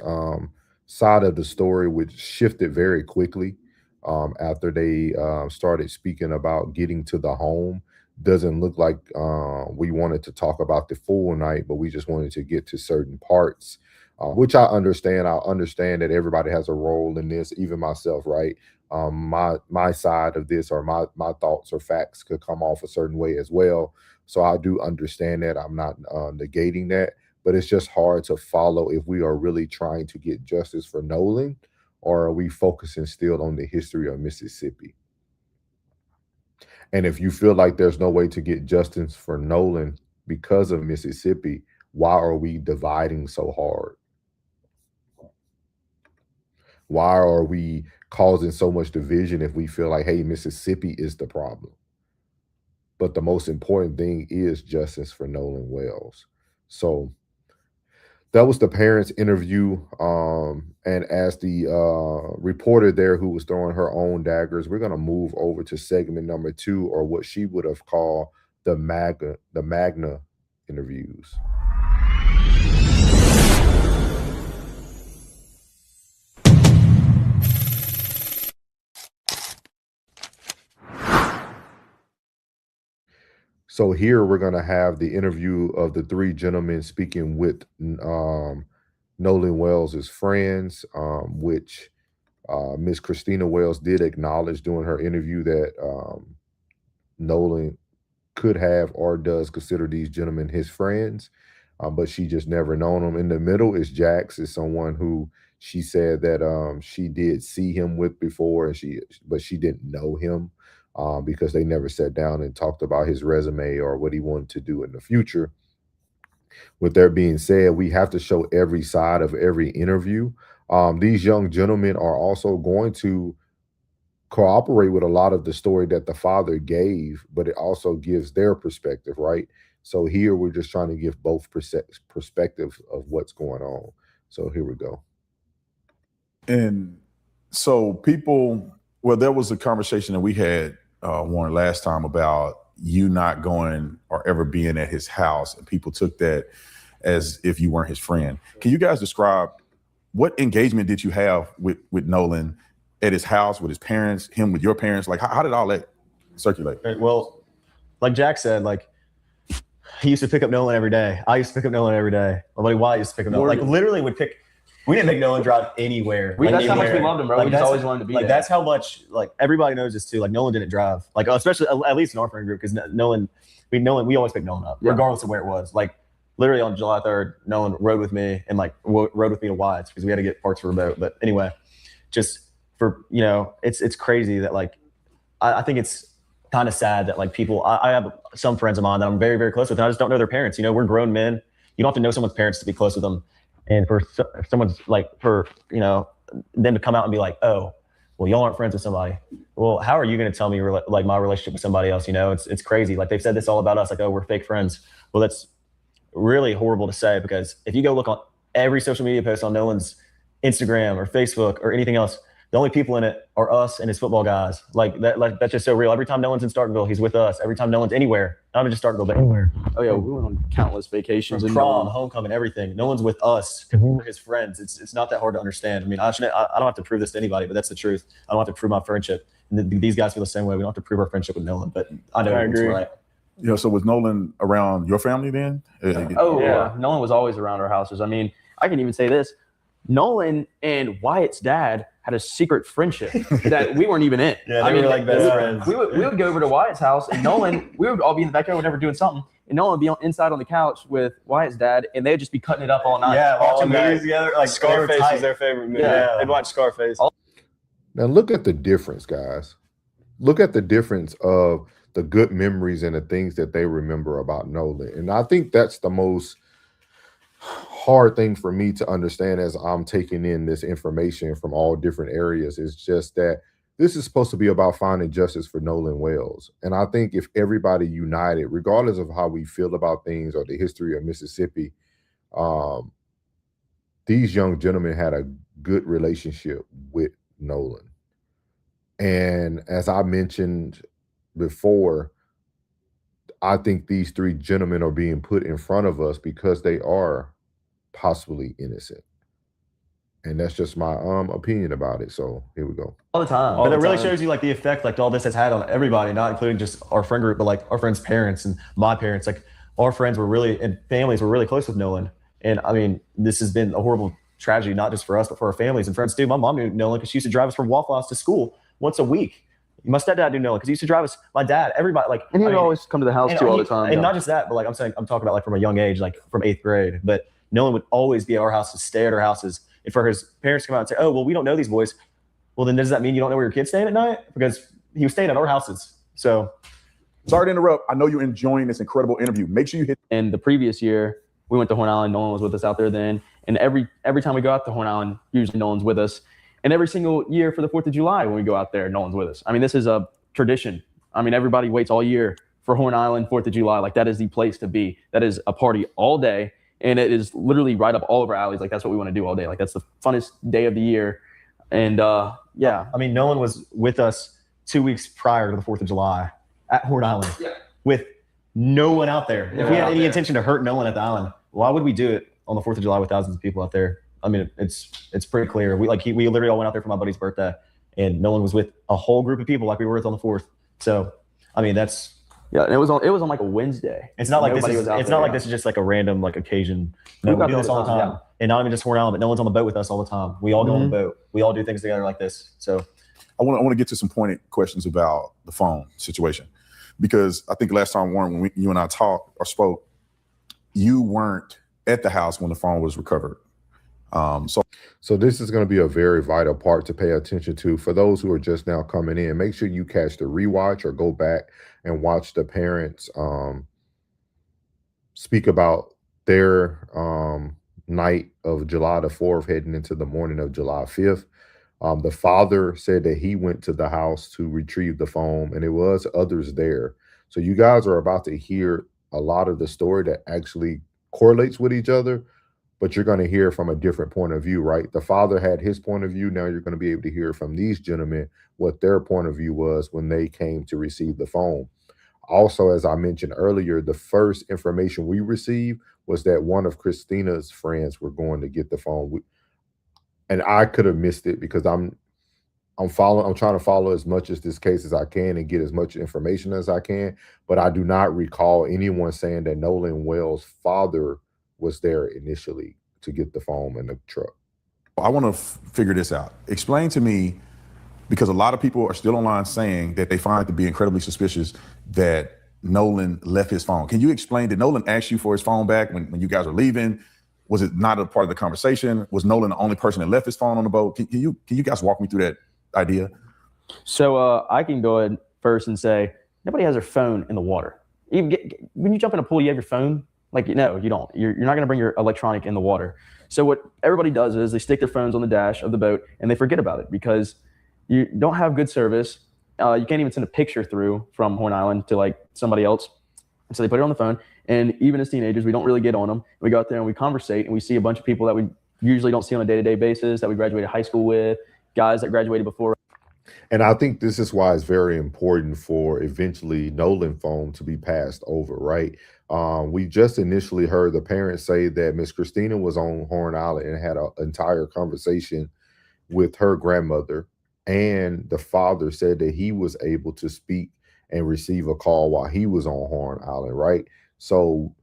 side of the story, which shifted very quickly after they started speaking about getting to the home. Doesn't look like we wanted to talk about the full night, but we just wanted to get to certain parts, which I understand. I understand that everybody has a role in this, even myself, right? My side of this or my thoughts or facts could come off a certain way as well. So I do understand that. I'm not negating that, but it's just hard to follow if we are really trying to get justice for Nolan, or are we focusing still on the history of Mississippi? And if you feel like there's no way to get justice for Nolan because of Mississippi, why are we dividing so hard? Why are we causing so much division if we feel like, hey, Mississippi is the problem? But the most important thing is justice for Nolan Wells. So that was the parents' interview. And as the reporter there who was throwing her own daggers, we're going to move over to segment number 2, or what she would have called the Magna interviews. So here we're going to have the interview of the 3 gentlemen speaking with Nolan Wells' friends, which Miss Christina Wells did acknowledge during her interview that Nolan could have or does consider these gentlemen his friends, but she just never known them. In the middle is Jax, is someone who she said that she did see him with before, but she didn't know him. Because they never sat down and talked about his resume or what he wanted to do in the future. With that being said, we have to show every side of every interview. These young gentlemen are also going to cooperate with a lot of the story that the father gave, but it also gives their perspective, right? So here we're just trying to give both perspectives of what's going on. So here we go. And so there was a conversation that we had, Warren, last time about you not going or ever being at his house, and people took that as if you weren't his friend. Can you guys describe what engagement did you have with Nolan at his house, with his parents, him with your parents? Like, how did all that circulate? Well, like Jack said, like, he used to pick up Nolan every day. I used to pick up Nolan every day. My buddy Wyatt used to pick him up. Like, literally would pick. We didn't make Nolan drive anywhere. That's how much we loved him, bro. Like, We just always wanted to be like, there. that's how much, like, everybody knows this too. Like, Nolan didn't drive. Like, especially at least in our friend group, because Nolan, we always picked Nolan up, regardless of where it was. Like, literally on July 3rd, Nolan rode with me and like rode with me to Wyatt's because we had to get parts for a boat. But anyway, just for, it's crazy that like, I think it's kind of sad that like people, I have some friends of mine that I'm very, very close with, and I just don't know their parents. We're grown men. You don't have to know someone's parents to be close with them. And for someone's like, them to come out and be like, oh, well, y'all aren't friends with somebody. Well, how are you going to tell me like my relationship with somebody else? It's crazy. Like they've said this all about us, like, oh, we're fake friends. Well, that's really horrible to say, because if you go look on every social media post on Nolan's Instagram or Facebook or anything else, the only people in it are us and his football guys. Like that's just so real. Every time Nolan's in Starkville, he's with us. Every time Nolan's anywhere, not even just Starkville, but anywhere. Oh yeah, we went on countless vacations From and prom, homecoming, everything. Nolan's with us because we're his friends. It's not that hard to understand. I mean, I don't have to prove this to anybody, but that's the truth. I don't have to prove my friendship. And these guys feel the same way. We don't have to prove our friendship with Nolan, but I know it's right. So was Nolan around your family then? Oh yeah, Nolan was always around our houses. I mean, I can even say this: Nolan and Wyatt's dad had a secret friendship that we weren't even in. Yeah, they were like best friends. We would go over to Wyatt's house, and Nolan, we would all be in the backyard, whenever doing something, and Nolan would be inside on the couch with Wyatt's dad, and they'd just be cutting it up all night. Yeah, watching movies together. Like Scarface is their favorite movie. Yeah. They'd watch Scarface. Now look at the difference, guys. Look at the difference of the good memories and the things that they remember about Nolan. And I think that's the most hard thing for me to understand as I'm taking in this information from all different areas. Is just that this is supposed to be about finding justice for Nolan Wells. And I think if everybody united, regardless of how we feel about things or the history of Mississippi, these young gentlemen had a good relationship with Nolan. And as I mentioned before, I think these three gentlemen are being put in front of us because they are possibly innocent. And that's just my opinion about it. So here we go. All the time. But it really shows you like the effect like all this has had on everybody, not including just our friend group, but like our friends' parents and my parents. Like our friends were really, and families were really close with Nolan. And I mean, this has been a horrible tragedy, not just for us, but for our families and friends too. My mom knew Nolan because she used to drive us from Waffle House to school once a week. My stepdad knew Nolan because he used to drive us. My dad, everybody, like, and he would always come to the house too all the time. And not just that, but like I'm talking about like from a young age, like from 8th grade. But Nolan would always be at our houses, stay at our houses, and for his parents to come out and say, "Oh, well, we don't know these boys." Well, then does that mean you don't know where your kid's staying at night? Because he was staying at our houses. So, sorry to interrupt. I know you're enjoying this incredible interview. Make sure you hit. And the previous year, we went to Horn Island. Nolan was with us out there then. And every time we go out to Horn Island, usually Nolan's with us. And every single year for the 4th of July, when we go out there, Nolan's with us. I mean, this is a tradition. I mean, everybody waits all year for Horn Island, 4th of July. Like, that is the place to be. That is a party all day. And it is literally right up all of our alleys. Like, that's what we want to do all day. Like, that's the funnest day of the year. And, yeah. I mean, Nolan was with us 2 weeks prior to the 4th of July at Horn Island with no one out there. If we had any intention to hurt Nolan at the island, why would we do it on the 4th of July with thousands of people out there? I mean, it's pretty clear. We literally all went out there for my buddy's birthday, and Nolan was with a whole group of people like we were with on the 4th. So, I mean, that's and it was on like a Wednesday. It's not like this is just like a random like occasion. No, we do this all the time, and not even just Horn Island, but Nolan's on the boat with us all the time. We all go on the boat. We all do things together like this. So, I want to get to some pointed questions about the phone situation, because I think last time, Warren, when you and I talked or spoke, you weren't at the house when the phone was recovered. So this is going to be a very vital part to pay attention to for those who are just now coming in. Make sure you catch the rewatch or go back and watch the parents speak about their night of July the 4th heading into the morning of July 5th. The father said that he went to the house to retrieve the phone, and it was others there. So you guys are about to hear a lot of the story that actually correlates with each other, but you're going to hear from a different point of view, right? The father had his point of view. Now you're going to be able to hear from these gentlemen what their point of view was when they came to receive the phone. Also, as I mentioned earlier, the first information we received was that one of Christina's friends were going to get the phone. And I could have missed it because I'm trying to follow as much as this case as I can and get as much information as I can. But I do not recall anyone saying that Nolan Wells' father was there initially to get the phone in the truck. I want to figure this out. Explain to me, because a lot of people are still online saying that they find it to be incredibly suspicious that Nolan left his phone. Can you explain, did Nolan ask you for his phone back when you guys were leaving? Was it not a part of the conversation? Was Nolan the only person that left his phone on the boat? Can you guys walk me through idea? So I can go ahead first and say nobody has their phone in the water. Even when you jump in a pool, you have your phone. Like, no, you don't. You're not going to bring your electronic in the water. So what everybody does is they stick their phones on the dash of the boat and they forget about it because you don't have good service. You can't even send a picture through from Horn Island to like somebody else. And so they put it on the phone. And even as teenagers, we don't really get on them. We go out there and we conversate and we see a bunch of people that we usually don't see on a day-to-day basis that we graduated high school with, guys that graduated before. And I think this is why it's very important for eventually Nolan phone to be passed over, right? We just initially heard the parents say that Miss Christina was on Horn Island and had an entire conversation with her grandmother. And the father said that he was able to speak and receive a call while he was on Horn Island, right? So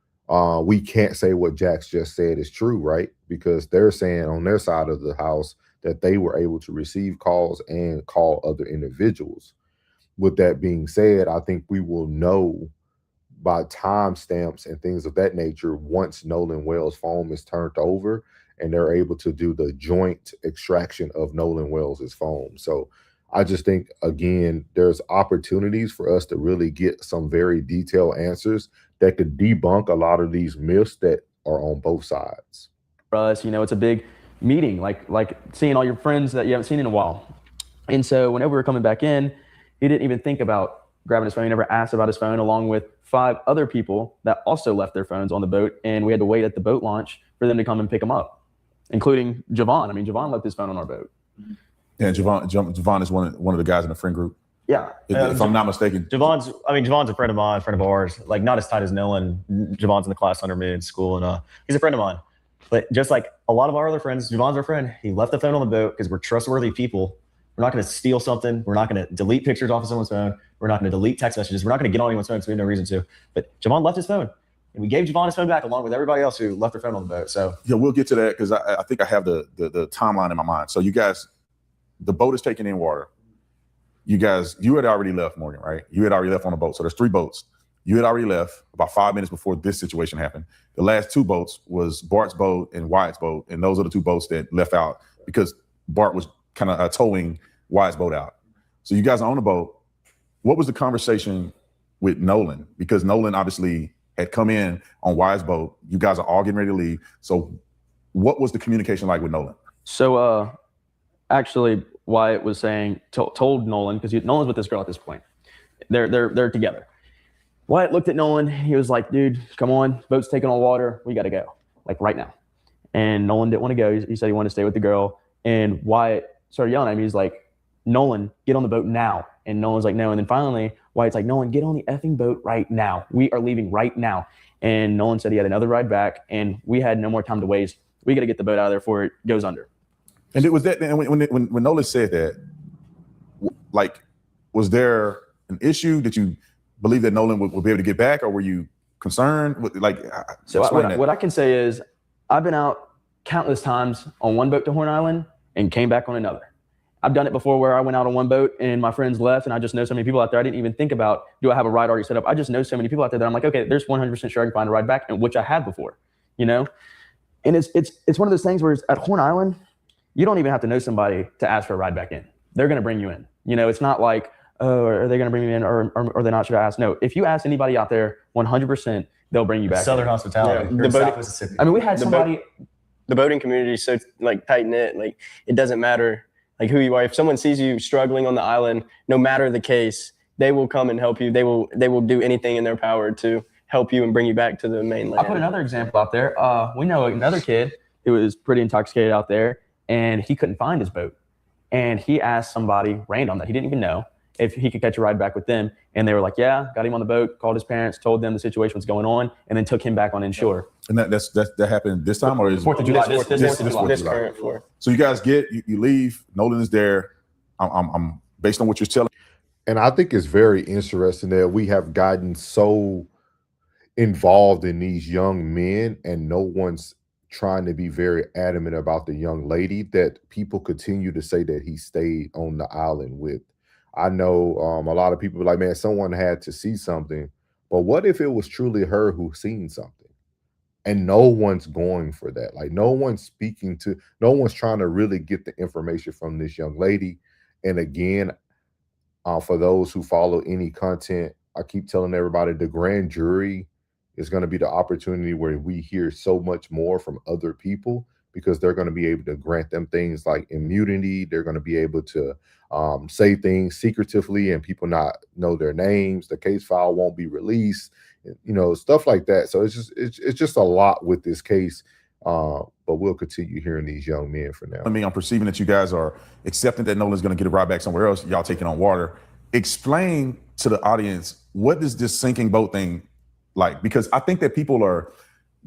we can't say what Jax just said is true, right? Because they're saying on their side of the house that they were able to receive calls and call other individuals. With that being said, I think we will know by timestamps and things of that nature once Nolan Wells' phone is turned over and they're able to do the joint extraction of Nolan Wells' phone. So I just think, again, there's opportunities for us to really get some very detailed answers that could debunk a lot of these myths that are on both sides. For us, it's a big meeting, like seeing all your friends that you haven't seen in a while. And so whenever we were coming back in, he didn't even think about grabbing his phone. He never asked about his phone, along with 5 other people that also left their phones on the boat. And we had to wait at the boat launch for them to come and pick them up, including Javon. I mean, Javon left his phone on our boat. Yeah, Javon is one of the guys in the friend group. Yeah. If I'm not mistaken. Javon's a friend of mine, friend of ours. Like, not as tight as Nolan. Javon's in the class under me in school, and he's a friend of mine. But just like a lot of our other friends, Javon's our friend. He left the phone on the boat because we're trustworthy people. We're not going to steal something. We're not going to delete pictures off of someone's phone. We're not going to delete text messages. We're not going to get on anyone's phone because we have no reason to. But Javon left his phone. And we gave Javon his phone back along with everybody else who left their phone on the boat. So yeah, we'll get to that because I think I have the timeline in my mind. So you guys, the boat is taking in water. You had already left, Morgan, right? You had already left on the boat. So there's 3 boats. You had already left about 5 minutes before this situation happened. The last 2 boats was Bart's boat and Wyatt's boat. And those are the 2 boats that left out because Bart was kind of towing Wyatt's boat out. So you guys are on the boat. What was the conversation with Nolan? Because Nolan obviously had come in on Wyatt's boat. You guys are all getting ready to leave. So what was the communication like with Nolan? So actually, Wyatt was saying, told Nolan, because Nolan's with this girl at this point. They're together. Wyatt looked at Nolan. He was like, dude, come on. Boat's taking on water. We got to go, like right now. And Nolan didn't want to go. He said he wanted to stay with the girl. And Wyatt started yelling at him. He's like, Nolan, get on the boat now. And Nolan's like, no. And then finally, Wyatt's like, Nolan, get on the effing boat right now. We are leaving right now. And Nolan said he had another ride back, and we had no more time to waste. We got to get the boat out of there before it goes under. And it was that. And when Nolan said that, like, was there an issue that you believe that Nolan would be able to get back, or were you concerned? So what I can say is I've been out countless times on one boat to Horn Island and came back on another. I've done it before where I went out on one boat and my friends left, and I just know so many people out there. I didn't even think about, do I have a ride already set up? I just know so many people out there that I'm like, okay, there's 100% sure I can find a ride back, and which I have before, And it's one of those things where it's at Horn Island, you don't even have to know somebody to ask for a ride back in. They're going to bring you in. It's not like, oh, are they going to bring me in or are they not? Should I ask? No. If you ask anybody out there, 100%, they'll bring you back. Southern in. hospitality. Yeah, South Mississippi. I mean, we had somebody. The boating community is so like tight knit. Like, it doesn't matter like who you are. If someone sees you struggling on the island, no matter the case, they will come and help you. They will do anything in their power to help you and bring you back to the mainland. I'll put another example out there. We know another kid who was pretty intoxicated out there, and he couldn't find his boat. And he asked somebody random that he didn't even know if he could catch a ride back with them. And they were like, yeah, got him on the boat, called his parents, told them the situation was going on, and then took him back on inshore. And that happened this time, or is 4th of July? This current 4th. So you guys you leave. Nolan is there. I'm based on what you're telling. And I think it's very interesting that we have gotten so involved in these young men and no one's trying to be very adamant about the young lady that people continue to say that he stayed on the island with. I know a lot of people are like, man, someone had to see something. But what if it was truly her who seen something? And no one's going for that. Like, no one's trying to really get the information from this young lady. And again, for those who follow any content, I keep telling everybody the grand jury is going to be the opportunity where we hear so much more from other people, because they're going to be able to grant them things like immunity. They're going to be able to say things secretively and people not know their names. The case file won't be released, stuff like that. So it's just a lot with this case. But we'll continue hearing these young men for now. I mean, I'm perceiving that you guys are accepting that Nolan's going to get a ride back somewhere else. Y'all taking on water. Explain to the audience, what is this sinking boat thing like? Because I think that people are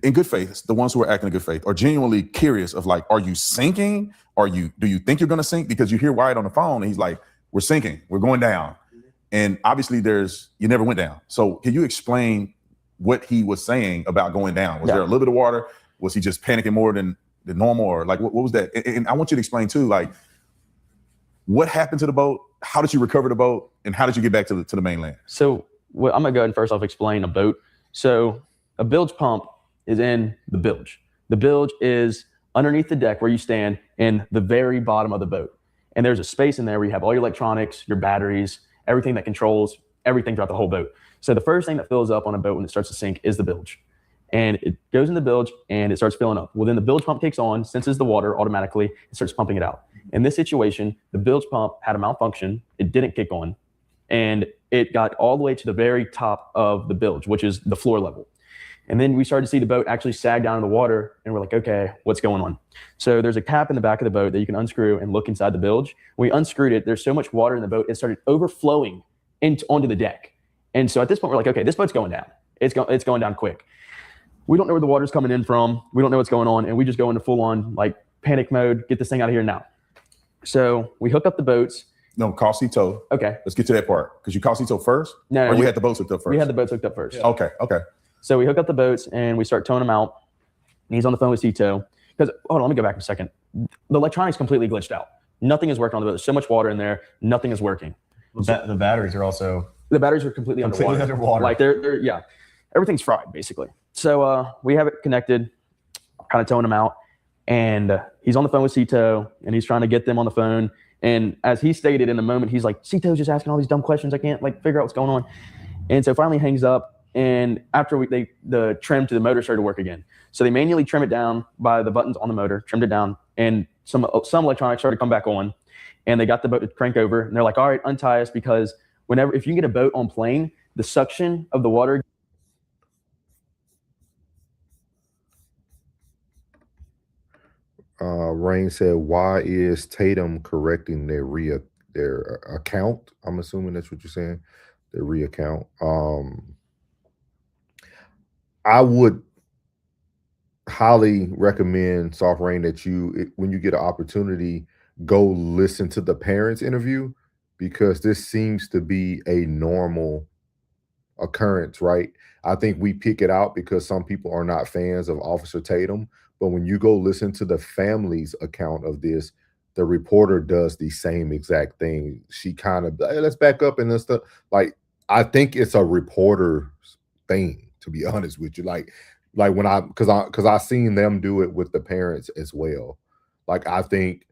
in good faith, the ones who are acting in good faith, are genuinely curious of like, are you sinking? Do you think you're going to sink? Because you hear Wyatt on the phone and he's like, we're sinking, we're going down. And obviously you never went down. So can you explain what he was saying about going down? Was there a little bit of water? Was he just panicking more than normal? Or like, what was that? And I want you to explain too, like, what happened to the boat? How did you recover the boat? And how did you get back to the mainland? So I'm going to go ahead and first off explain a boat. So a bilge pump is in the bilge. The bilge is underneath the deck where you stand in the very bottom of the boat. And there's a space in there where you have all your electronics, your batteries, everything that controls everything throughout the whole boat. So the first thing that fills up on a boat when it starts to sink is the bilge. And it goes in the bilge and it starts filling up. Well, then the bilge pump kicks on, senses the water automatically, and starts pumping it out. In this situation, the bilge pump had a malfunction. It didn't kick on. And it got all the way to the very top of the bilge, which is the floor level. And then we started to see the boat actually sag down in the water, and we're like, okay, what's going on? So there's a cap in the back of the boat that you can unscrew and look inside the bilge. When we unscrewed it, there's so much water in the boat, it started overflowing onto the deck. And so at this point, we're like, okay, this boat's going down. It's going down quick. We don't know where the water's coming in from. We don't know what's going on. And we just go into full on like panic mode, get this thing out of here now. So we hook up the boats. No, call Cito. Okay. Let's get to that part. Because you called Cito first? No. Or you had the boats hooked up first? We had the boats hooked up first. Yeah. Okay. So we hook up the boats and we start towing them out. And he's on the phone with Cito. Because, hold on, let me go back a second. The electronics completely glitched out. Nothing is working on the boat. There's so much water in there. Nothing is working. The batteries are also... The batteries are completely underwater. Like they're yeah. Everything's fried, basically. So we have it connected, kind of towing them out. And he's on the phone with Cito, and he's trying to get them on the phone. And as he stated in the moment, he's like, Cito's just asking all these dumb questions. I can't figure out what's going on. And so finally hangs up. And after the trim to the motor started to work again. So they manually trim it down by the buttons on the motor, trimmed it down, and some electronics started to come back on. And they got the boat to crank over. And they're like, all right, untie us, because if you get a boat on plane, the suction of the water. Rain said, why is Tatum correcting their account? I'm assuming that's what you're saying, their reaccount. I would highly recommend, Soft Rain, that when you get an opportunity, go listen to the parents' interview, because this seems to be a normal occurrence, right? I think we pick it out because some people are not fans of Officer Tatum. But when you go listen to the family's account of this, the reporter does the same exact thing. She kind of, hey, let's back up and this stuff. Like, I think it's a reporter thing, to be honest with you. Like when because I seen them do it with the parents as well. Like, I think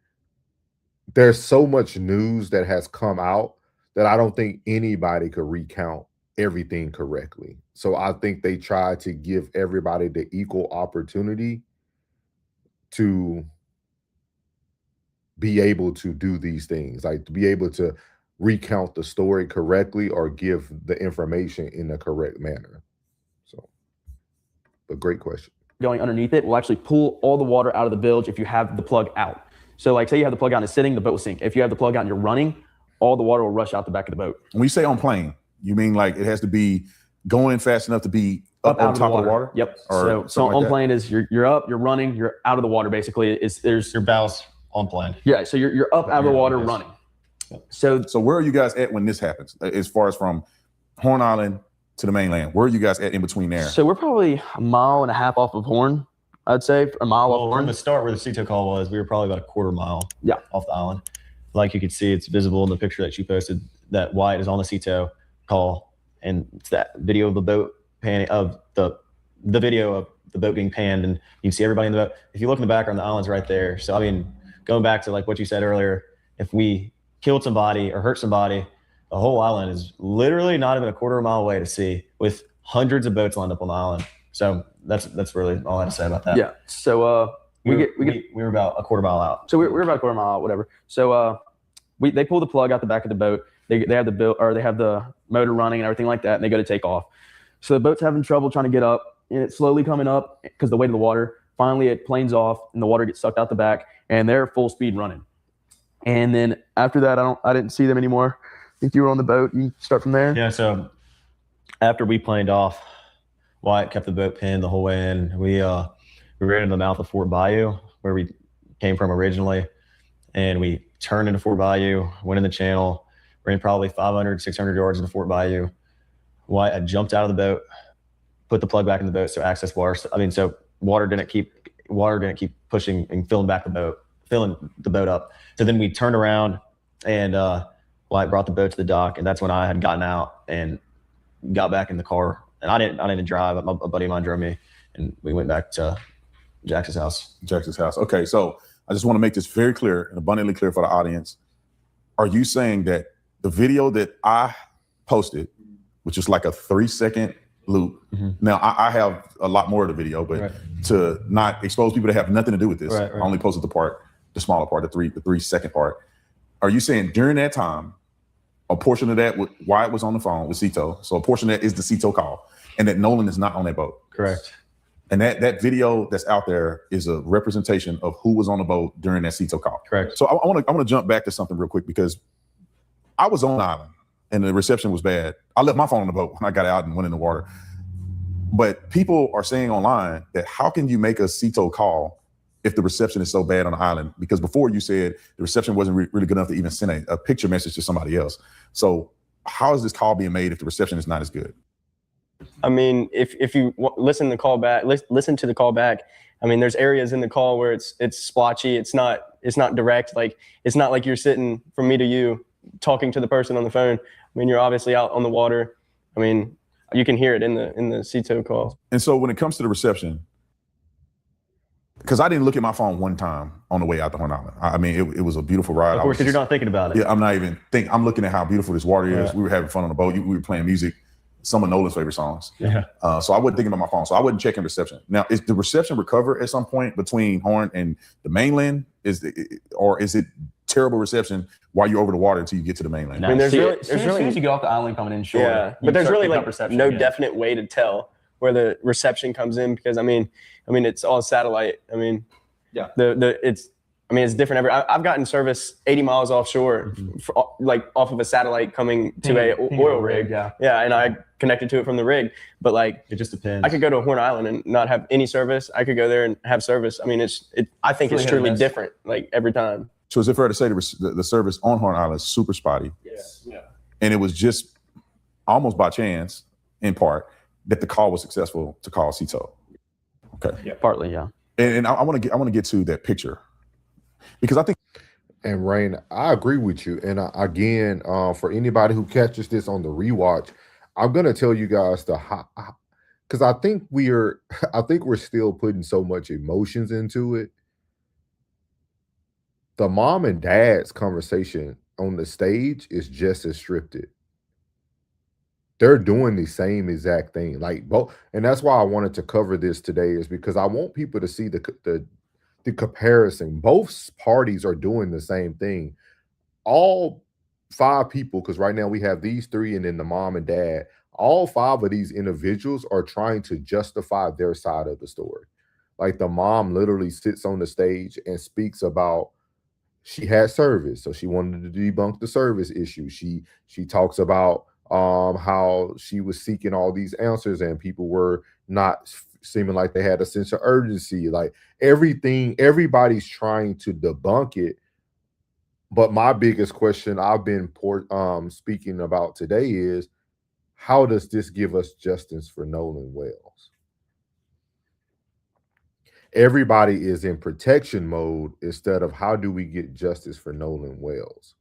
there's so much news that has come out that I don't think anybody could recount everything correctly. So I think they try to give everybody the equal opportunity to be able to do these things, like to be able to recount the story correctly or give the information in the correct manner. So, but great question. Going underneath it will actually pull all the water out of the bilge if you have the plug out. So like, say you have the plug out and it's sitting, the boat will sink. If you have the plug out and you're running, all the water will rush out the back of the boat. When you say on plane, you mean like it has to be going fast enough to be up on top of the water? Yep. So on plane is you're up, you're running, you're out of the water. Basically, there's your bows on plane. Yeah. So you're up out of the water running. So where are you guys at when this happens? As far as from Horn Island to the mainland, where are you guys at in between there? So we're probably a mile and a half off of Horn. I'd say a mile off Horn. From the start where the Cito call was, we were probably about a quarter mile off the island. Like you could see, it's visible in the picture that you posted that Wyatt is on the Cito call, and it's that video of the boat panning, of the video of the boat being panned, and you can see everybody in the boat. If you look in the background, the island's right there. So I mean, going back to like what you said earlier, if we killed somebody or hurt somebody, the whole island is literally not even a quarter of a mile away to sea, with hundreds of boats lined up on the island. So that's really all I have to say about that. Yeah. So we were about a quarter mile out. So we're about a quarter mile out, whatever. So they pull the plug out the back of the boat. They have the motor running and everything like that, and they go to take off. So the boat's having trouble trying to get up, and it's slowly coming up because the weight of the water. Finally, it planes off, and the water gets sucked out the back, and they're full speed running. And then after that, I didn't see them anymore. I think you were on the boat. You start from there. Yeah. So after we planed off, Wyatt kept the boat pinned the whole way in. We ran into the mouth of Fort Bayou, where we came from originally, and we turned into Fort Bayou, went in the channel, ran probably 500, 600 yards into Fort Bayou. Wyatt jumped out of the boat, put the plug back in the boat, so access water. So water didn't keep pushing and filling the boat up. So then we turned around, and Wyatt brought the boat to the dock, and that's when I had gotten out and got back in the car. And I didn't drive. A buddy of mine drove me, and we went back to Jax's house. Jax's house. Okay, so I just want to make this very clear and abundantly clear for the audience. Are you saying that the video that I posted, which is like a 3-second loop, now I have a lot more of the video, but to not expose people that have nothing to do with this, I only posted the smaller part, the 3-second part. Are you saying during that time, a portion of that, Wyatt was on the phone with Cito, so a portion of that is the Cito call, and that Nolan is not on that boat? Correct. And that video that's out there is a representation of who was on the boat during that Cito call. Correct. So I want to jump back to something real quick, because I was on the island and the reception was bad. I left my phone on the boat when I got out and went in the water. But people are saying online that how can you make a Cito call if the reception is so bad on the island? Because before you said the reception wasn't really good enough to even send a picture message to somebody else. So how is this call being made if the reception is not as good? I mean, if you listen to the call back, listen to the call back. I mean, there's areas in the call where it's splotchy. It's not direct. Like, it's not like you're sitting from me to you talking to the person on the phone. I mean, you're obviously out on the water. I mean, you can hear it in the Cito call. And so when it comes to the reception, because I didn't look at my phone one time on the way out to Horn Island. I mean, it was a beautiful ride. Of course, because you're not thinking about it. Yeah, I'm not even thinking. I'm looking at how beautiful this water is. Yeah. We were having fun on the boat. We were playing music, some of Nolan's favorite songs. Yeah. So I wasn't thinking about my phone. So I wasn't checking reception. Now, is the reception recover at some point between Horn and the mainland? Or is it terrible reception while you're over the water until you get to the mainland? I mean, there's really as soon as you get off the island coming in shore. Yeah, but there's really like no definite way to tell where the reception comes in, because I mean it's all satellite. I mean, yeah, it's different I've gotten service 80 miles offshore, like off of a satellite coming to a oil rig. Yeah, and I connected to it from the rig. But like, it just depends. I could go to Horn Island and not have any service. I could go there and have service. I mean, I think it's truly different, like every time. So is it fair to say the service on Horn Island is super spotty? Yes. Yeah. And it was just almost by chance, in part, that the call was successful to call Cito. Okay. Yeah, partly, yeah. And I want to get to that picture, because I think. And Rain, I agree with you. And again, for anybody who catches this on the rewatch, I'm gonna tell you guys because I think we're still putting so much emotions into it. The mom and dad's conversation on the stage is just as scripted. They're doing the same exact thing, like both, and that's why I wanted to cover this today, is because I want people to see the comparison. Both parties are doing the same thing. All 5 people, because right now we have these 3 and then the mom and dad. All 5 of these individuals are trying to justify their side of the story. Like, the mom literally sits on the stage and speaks about she had service, so she wanted to debunk the service issue. She talks about how she was seeking all these answers and people were not seeming like they had a sense of urgency. Like, everybody's trying to debunk it. But my biggest question I've been speaking about today is, how does this give us justice for Nolan Wells? Everybody is in protection mode instead of how do we get justice for Nolan Wells?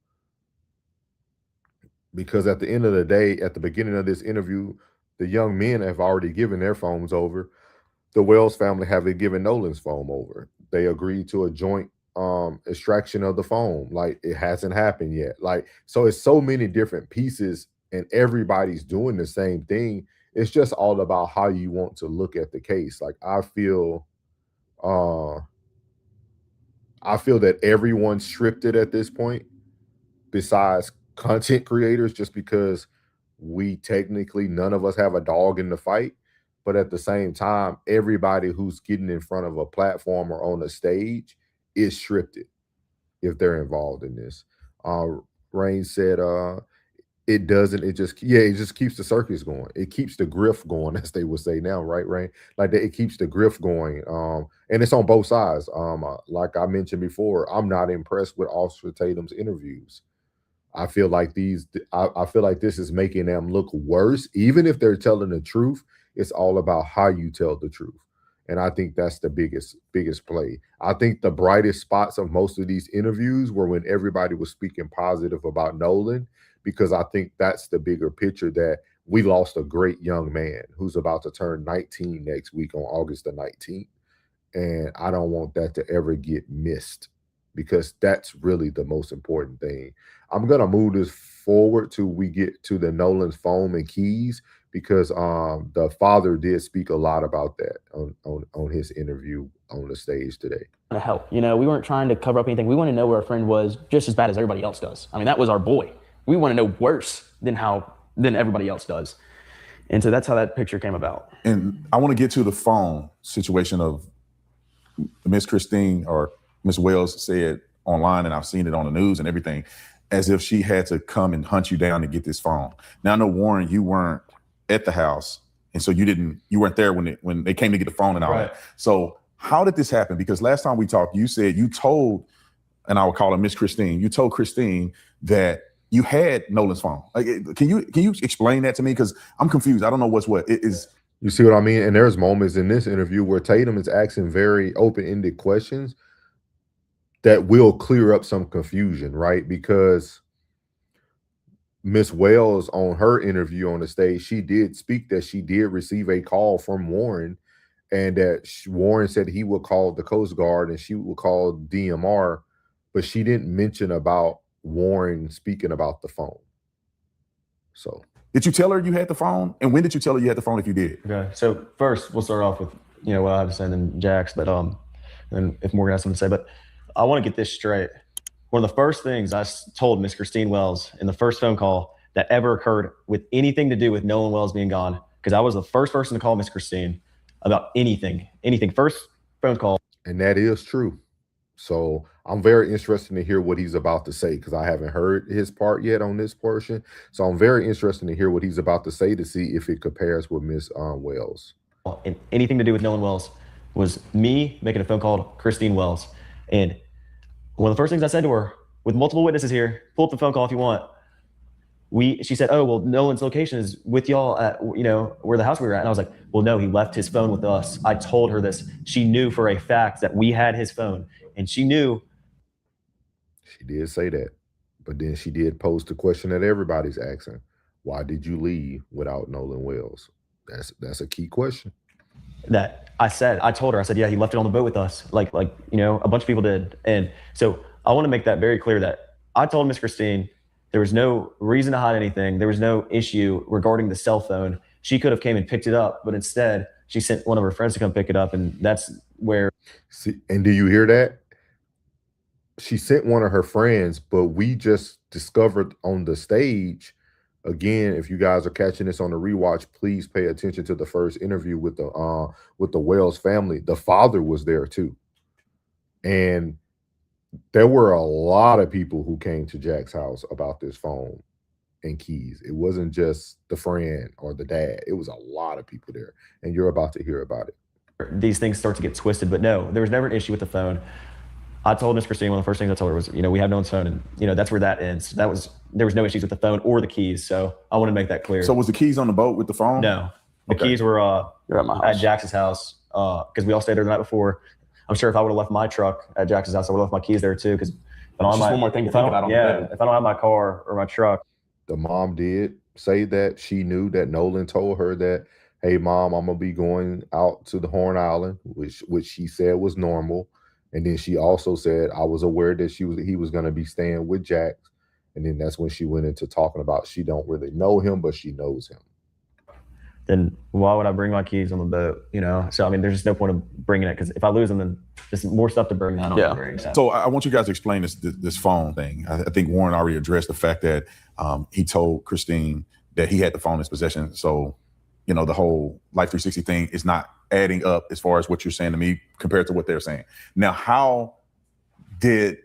Because at the end of the day, at the beginning of this interview, the young men have already given their phones over. The Wells family haven't given Nolan's phone over. They agreed to a joint extraction of the phone. Like, it hasn't happened yet. Like, so it's so many different pieces and everybody's doing the same thing. It's just all about how you want to look at the case. Like, I feel that everyone stripped it at this point, besides content creators, just because we technically, none of us have a dog in the fight. But at the same time, everybody who's getting in front of a platform or on a stage is stripped it if they're involved in this. Rain said, it doesn't, it just keeps the circus going. It keeps the grift going, as they would say now, right, Rain? Like, it keeps the grift going. And it's on both sides. Like I mentioned before, I'm not impressed with Officer Tatum's interviews. I feel like I feel like this is making them look worse. Even if they're telling the truth, it's all about how you tell the truth. And I think that's the biggest play. I think the brightest spots of most of these interviews were when everybody was speaking positive about Nolan, because I think that's the bigger picture, that we lost a great young man who's about to turn 19 next week on August the 19th. And I don't want that to ever get missed, because that's really the most important thing. I'm going to move this forward till we get to the Nolan's phone and keys, because the father did speak a lot about that on his interview on the stage today. To help, we weren't trying to cover up anything. We want to know where our friend was just as bad as everybody else does. I mean, that was our boy. We want to know worse than everybody else does. And so that's how that picture came about. And I want to get to the phone situation of Miss Christine, or Miss Wells said online, and I've seen it on the news and everything, as if she had to come and hunt you down to get this phone. Now, I know, Warren, you weren't at the house, and so you weren't there when they came to get the phone and all that. So how did this happen? Because last time we talked, you said you told, and I would call her Miss Christine, you told Christine that you had Nolan's phone. Like, can you explain that to me? Because I'm confused. I don't know what's what. It is. You see what I mean? And there's moments in this interview where Tatum is asking very open-ended questions that will clear up some confusion, right? Because Miss Wells, on her interview on the stage, she did speak that she did receive a call from Warren, and that Warren said he would call the Coast Guard and she would call DMR, but she didn't mention about Warren speaking about the phone. So, did you tell her you had the phone? And when did you tell her you had the phone, if you did? Okay, so first we'll start off with what I have to say, and then Jax, but and if Morgan has something to say, but I want to get this straight. One of the first things I told Miss Christine Wells in the first phone call that ever occurred with anything to do with Nolan Wells being gone, because I was the first person to call Miss Christine about anything, first phone call. And that is true. So I'm very interested to hear what he's about to say, because I haven't heard his part yet on this portion. So I'm very interested to hear what he's about to say, to see if it compares with Miss Wells. And anything to do with Nolan Wells was me making a phone call to Christine Wells. And one of the first things I said to her, with multiple witnesses here, pull up the phone call if you want. She said, oh, well, Nolan's location is with y'all at, where the house we were at. And I was like, well, no, he left his phone with us. I told her this. She knew for a fact that we had his phone, and she knew. She did say that, but then she did pose the question that everybody's asking. Why did you leave without Nolan Wells? That's a key question. That I told her, I said, yeah, he left it on the boat with us. Like, a bunch of people did. And so I want to make that very clear, that I told Miss Christine there was no reason to hide anything. There was no issue regarding the cell phone. She could have came and picked it up, but instead she sent one of her friends to come pick it up. And that's where. See, and do you hear that? She sent one of her friends, but we just discovered on the stage, again, if you guys are catching this on the rewatch, please pay attention to the first interview with the Wells family. The father was there too. And there were a lot of people who came to Jack's house about this phone and keys. It wasn't just the friend or the dad. It was a lot of people there, and you're about to hear about it. These things start to get twisted, but no, there was never an issue with the phone. I told Miss Christine, one of the first things I told her was, we have Nolan's phone, and that's where that ends. There was no issues with the phone or the keys. So I want to make that clear. So was the keys on the boat with the phone? No, the keys were You're at my house. at Jax's house, because we all stayed there the night before. I'm sure if I would have left my truck at Jax's house, I would have left my keys there too. Because one more thing to think about on the bed. If I don't have my car or my truck. The mom did say that she knew that Nolan told her that, hey, Mom, I'm going to be going out to the Horn Island, which she said was normal. And then she also said, I was aware that he was going to be staying with Jax. And then that's when she went into talking about she don't really know him, but she knows him. Then why would I bring my keys on the boat? You know, so I mean, there's just no point of bringing it, because if I lose them, then just more stuff to bring. I don't know. Very excited. So I want you guys to explain this phone thing. I think Warren already addressed the fact that he told Christine that he had the phone in his possession. So, you know, the whole Life 360 thing is not adding up as far as what you're saying to me compared to what they're saying. Now, how did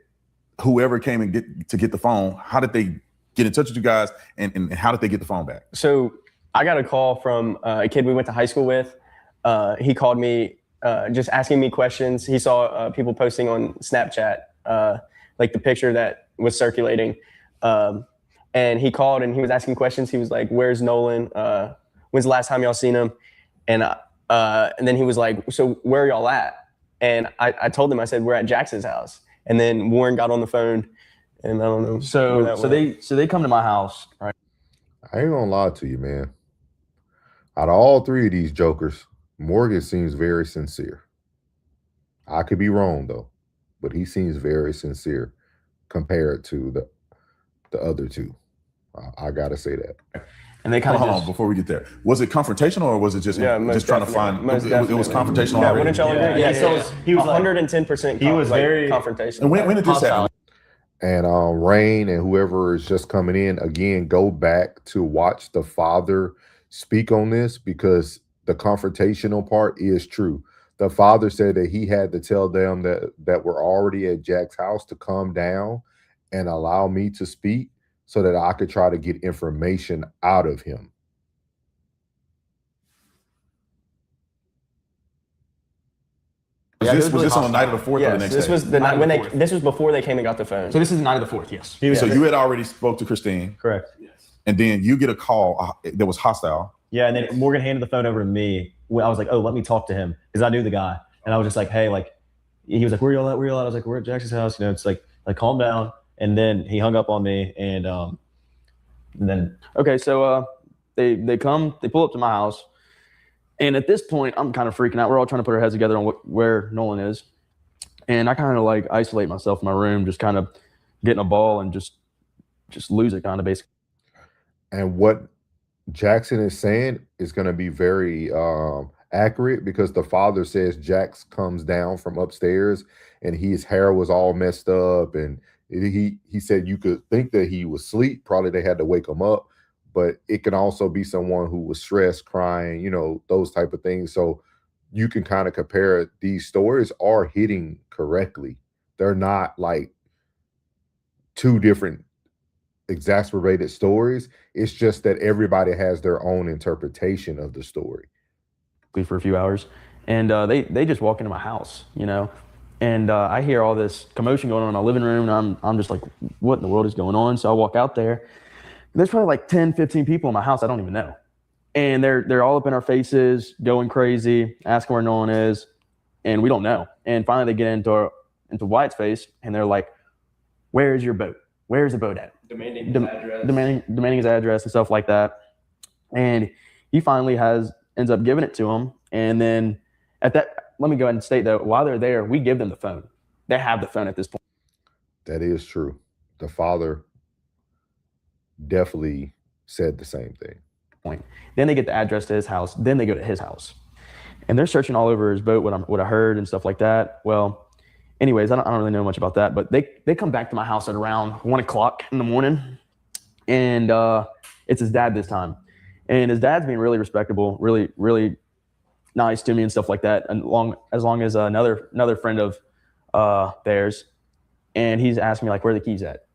whoever came and get the phone, how did they get in touch with you guys, and how did they get the phone back? So I got a call from a kid we went to high school with. He called me just asking me questions. He saw people posting on Snapchat, like the picture that was circulating. And he called and he was asking questions. He was like, "Where's Nolan? When's the last time y'all seen him?" And then he was like, "So where are y'all at?" And I told him, I said, "We're at Jax's house." And then Warren got on the phone, and I don't know. So they come to my house, right? I ain't gonna lie to you, man. Out of all three of these jokers, Morgan seems very sincere. I could be wrong though, but he seems very sincere compared to the other two. I gotta say that. And they kind of hold on before we get there. Was it confrontational, or was it just trying to find? It was confrontational. Yeah, wouldn't y'all agree? Yeah, so he was 110%. he was very confrontational. And when did this happen? And Rain and whoever is just coming in, again, go back to watch the father speak on this, because the confrontational part is true. The father said that he had to tell them that we're already at Jack's house to calm down and allow me to speak so that I could try to get information out of him. Was this on the night of the 4th or the next this day? was the night when this was before they came and got the phone. So this is the night of the 4th, yes. So you had already spoke to Christine. correct. And then you get a call that was hostile. Yeah, and then Morgan handed the phone over to me. I was like, "Oh, let me talk to him," because I knew the guy, and I was just like, "Hey, like," he was like, "Where y'all at? Where y'all at?" I was like, "We're at Jackson's house." You know, it's like calm down. And then he hung up on me, and then Okay, so they pull up to my house, and at this point, I'm kind of freaking out. We're all trying to put our heads together on where Nolan is, and I kind of like isolate myself in my room, just kind of get in a ball and just lose it, kind of basically. And what Jackson is saying is going to be very accurate, because the father says Jax comes down from upstairs and his hair was all messed up, and he said you could think that he was asleep. Probably they had to wake him up, but it can also be someone who was stressed, crying, you know, those type of things. So you can kind of compare. These stories are hitting correctly. They're not like two different exacerbated stories. It's just that everybody has their own interpretation of the story. For a few hours, and they just walk into my house, you know, and I hear all this commotion going on in my living room, and I'm just like, what in the world is going on? So I walk out there. There's probably like 10, 15 people in my house I don't even know, and they're all up in our faces, going crazy, asking where Nolan is, and we don't know. And finally, they get into Wyatt's face, and they're like, "Where is your boat? Where's the boat at?" Demanding his address. Demanding his address and stuff like that. And he finally ends up giving it to him. And then let me go ahead and state that while they're there, we give them the phone. They have the phone at this point. That is true. The father definitely said the same thing. Then they get the address to his house. Then they go to his house. And they're searching all over his boat, what I heard and stuff like that. Well, anyways, I don't really know much about that, but they come back to my house at around 1:00 in the morning, and it's his dad this time, and his dad's being really respectable, really, really nice to me and stuff like that, and as long as another friend of theirs, and he's asking me like, where are the keys at?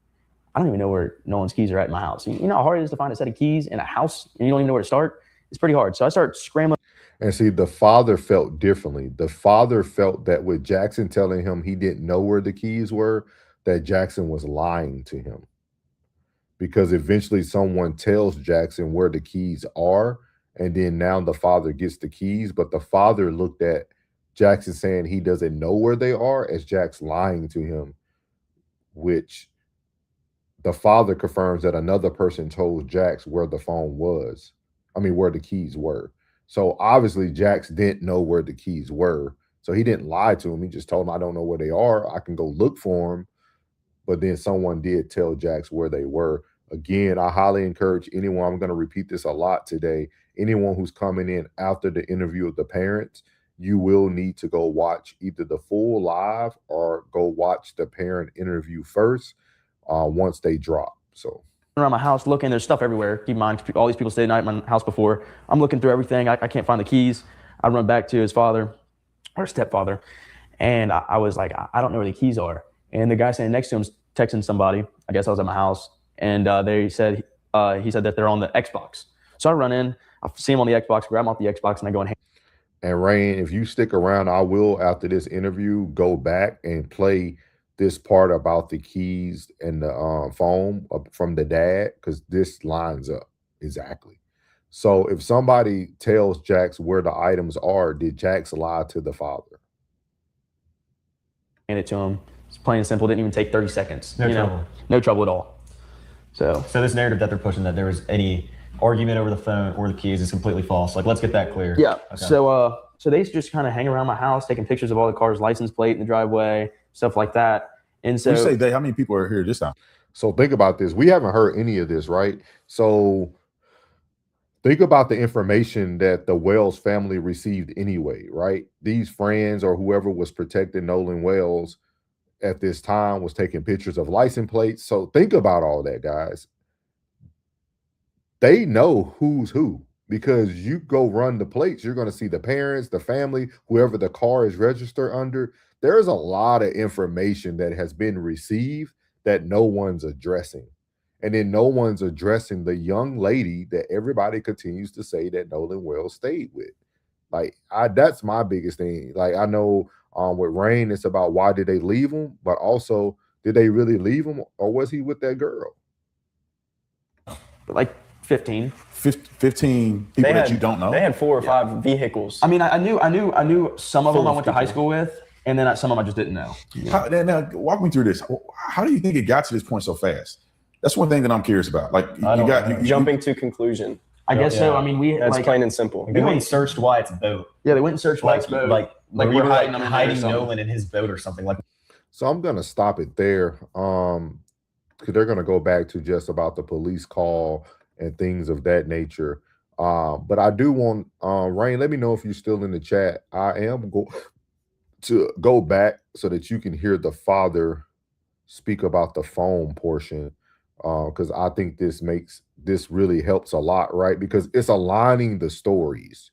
I don't even know where Nolan's keys are at in my house. You know how hard it is to find a set of keys in a house, and you don't even know where to start? It's pretty hard. So I start scrambling. And see, the father felt differently. The father felt that with Jackson telling him he didn't know where the keys were, that Jackson was lying to him. Because eventually someone tells Jackson where the keys are, and then now the father gets the keys. But the father looked at Jackson saying he doesn't know where they are as Jack's lying to him, which the father confirms that another person told Jax where the phone was. I mean, where the keys were. So obviously Jax didn't know where the keys were. So he didn't lie to him. He just told him, I don't know where they are. I can go look for them. But then someone did tell Jax where they were. Again, I highly encourage anyone, I'm going to repeat this a lot today, anyone who's coming in after the interview of the parents, you will need to go watch either the full live or go watch the parent interview first once they drop. So around my house looking, there's stuff everywhere. Keep in mind, all these people stayed the night at my house before. I'm looking through everything. I can't find the keys. I run back to his father or stepfather, and I was like, I don't know where the keys are. And the guy standing next to him's texting somebody. I guess I was at my house, and he said that they're on the Xbox. So I run in, I see him on the Xbox, grab him off the Xbox, and I go in. And Rain, if you stick around, I will, after this interview, go back and play this part about the keys and the phone from the dad, because this lines up exactly. So if somebody tells Jax where the items are, did Jax lie to the father? Hand it to him. It's plain and simple. Didn't even take 30 seconds. No trouble. No trouble at all. So this narrative that they're pushing, that there was any argument over the phone or the keys, is completely false. Like, let's get that clear. yeah. Okay. So they just kind of hang around my house, taking pictures of all the cars' license plate in the driveway, stuff like that. And so You say they, how many people are here this time? So think about this. We haven't heard any of this, right? So think about the information that the Wells family received anyway, right? These friends or whoever was protecting Nolan Wells at this time was taking pictures of license plates. So think about all that, guys. They know who's who, because you go run the plates, you're going to see the parents, the family, whoever the car is registered under. There's a lot of information that has been received that no one's addressing. And then no one's addressing the young lady that everybody continues to say that Nolan Wells stayed with. Like, that's my biggest thing. Like, I know with Rain, it's about why did they leave him, but also, did they really leave him, or was he with that girl? like 15 people that you don't know. They had 4 or 5 vehicles. I mean, I knew some of Full them I of went to high people. school with, and then some of them I just didn't know. Now, walk me through this. How do you think it got to this point so fast? That's one thing that I'm curious about. Like, you jumping to conclusion. I guess so. I mean, That's plain and simple. They went and searched Wyatt's boat. Yeah, they went and searched Wyatt's boat. Like we we were were hiding them in there or hiding something. Nolan in his boat or something. Like, So I'm going to stop it there, because they're going to go back to just about the police call and things of that nature. But I do want, Rain, let me know if you're still in the chat. I am going to go back so that you can hear the father speak about the phone portion, because I think this really helps a lot, right? Because it's aligning the stories.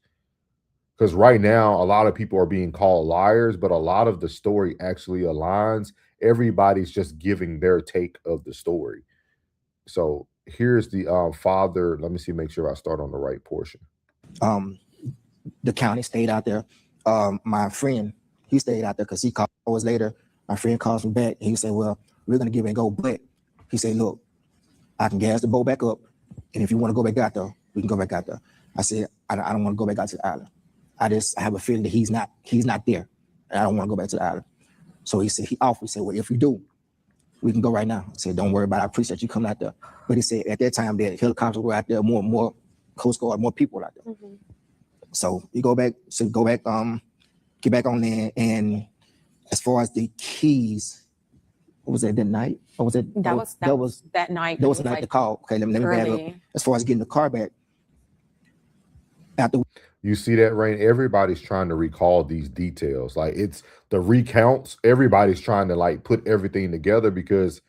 Because right now, a lot of people are being called liars, but a lot of the story actually aligns. Everybody's just giving their take of the story. So here's the father. Let me see, make sure I start on the right portion. The county stayed out there. My friend, he stayed out there because he called hours later. My friend calls me back. And he said, well, we're going to give it a go. But he said, look, I can gas the boat back up. And if you want to go back out there, we can go back out there. I said, I don't want to go back out to the island. I have a feeling that he's not there. And I don't want to go back to the island. So he said, he said, well, if you do, we can go right now. I said, don't worry about it. I appreciate you coming out there. But he said at that time the helicopters were out there, more Coast Guard, more people out there. Mm-hmm. So we get back on there. And as far as the keys, what was that night? Or was it That was that night. That was the night, like, the call. Okay, let me back up. As far as getting the car back, after you see that, Rain? Everybody's trying to recall these details. Like, it's the recounts. Everybody's trying to like put everything together, because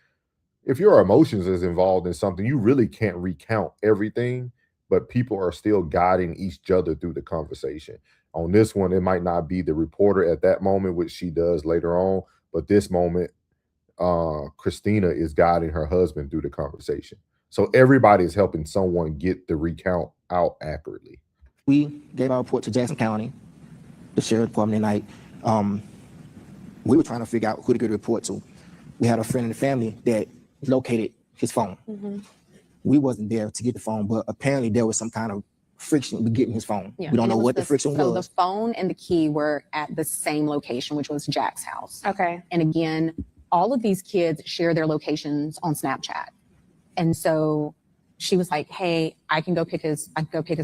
if your emotions is involved in something, you really can't recount everything, but people are still guiding each other through the conversation. On this one, it might not be the reporter at that moment, which she does later on, but this moment, Christina is guiding her husband through the conversation. So everybody is helping someone get the recount out accurately. We gave our report to Jackson County, the sheriff department that night. We were trying to figure out who to get a report to. We had a friend in the family that located his phone. Mm-hmm. We wasn't there to get the phone, but apparently there was some kind of friction with getting his phone. Yeah. We don't know what the friction was. So the phone and the key were at the same location, which was Jack's house. Okay. And again, all of these kids share their locations on Snapchat. And so she was like, hey, I can go pick his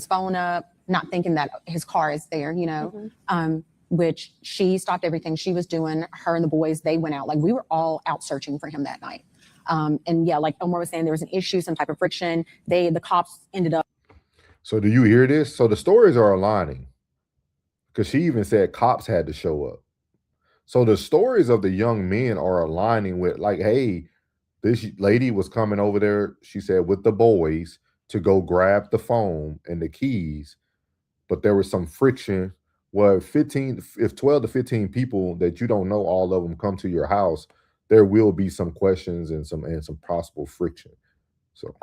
phone up, not thinking that his car is there, you know. Mm-hmm. which she stopped everything she was doing. Her and the boys, they went out. Like, we were all out searching for him that night. And yeah, like Elmore was saying, there was an issue, some type of friction. The cops ended up. So do you hear this? So the stories are aligning, because she even said cops had to show up. So the stories of the young men are aligning with, like, hey, this lady was coming over there, she said, with the boys to go grab the phone and the keys, but there was some friction. Well, if 12 to 15 people that you don't know, all of them come to your house, there will be some questions and some possible friction. So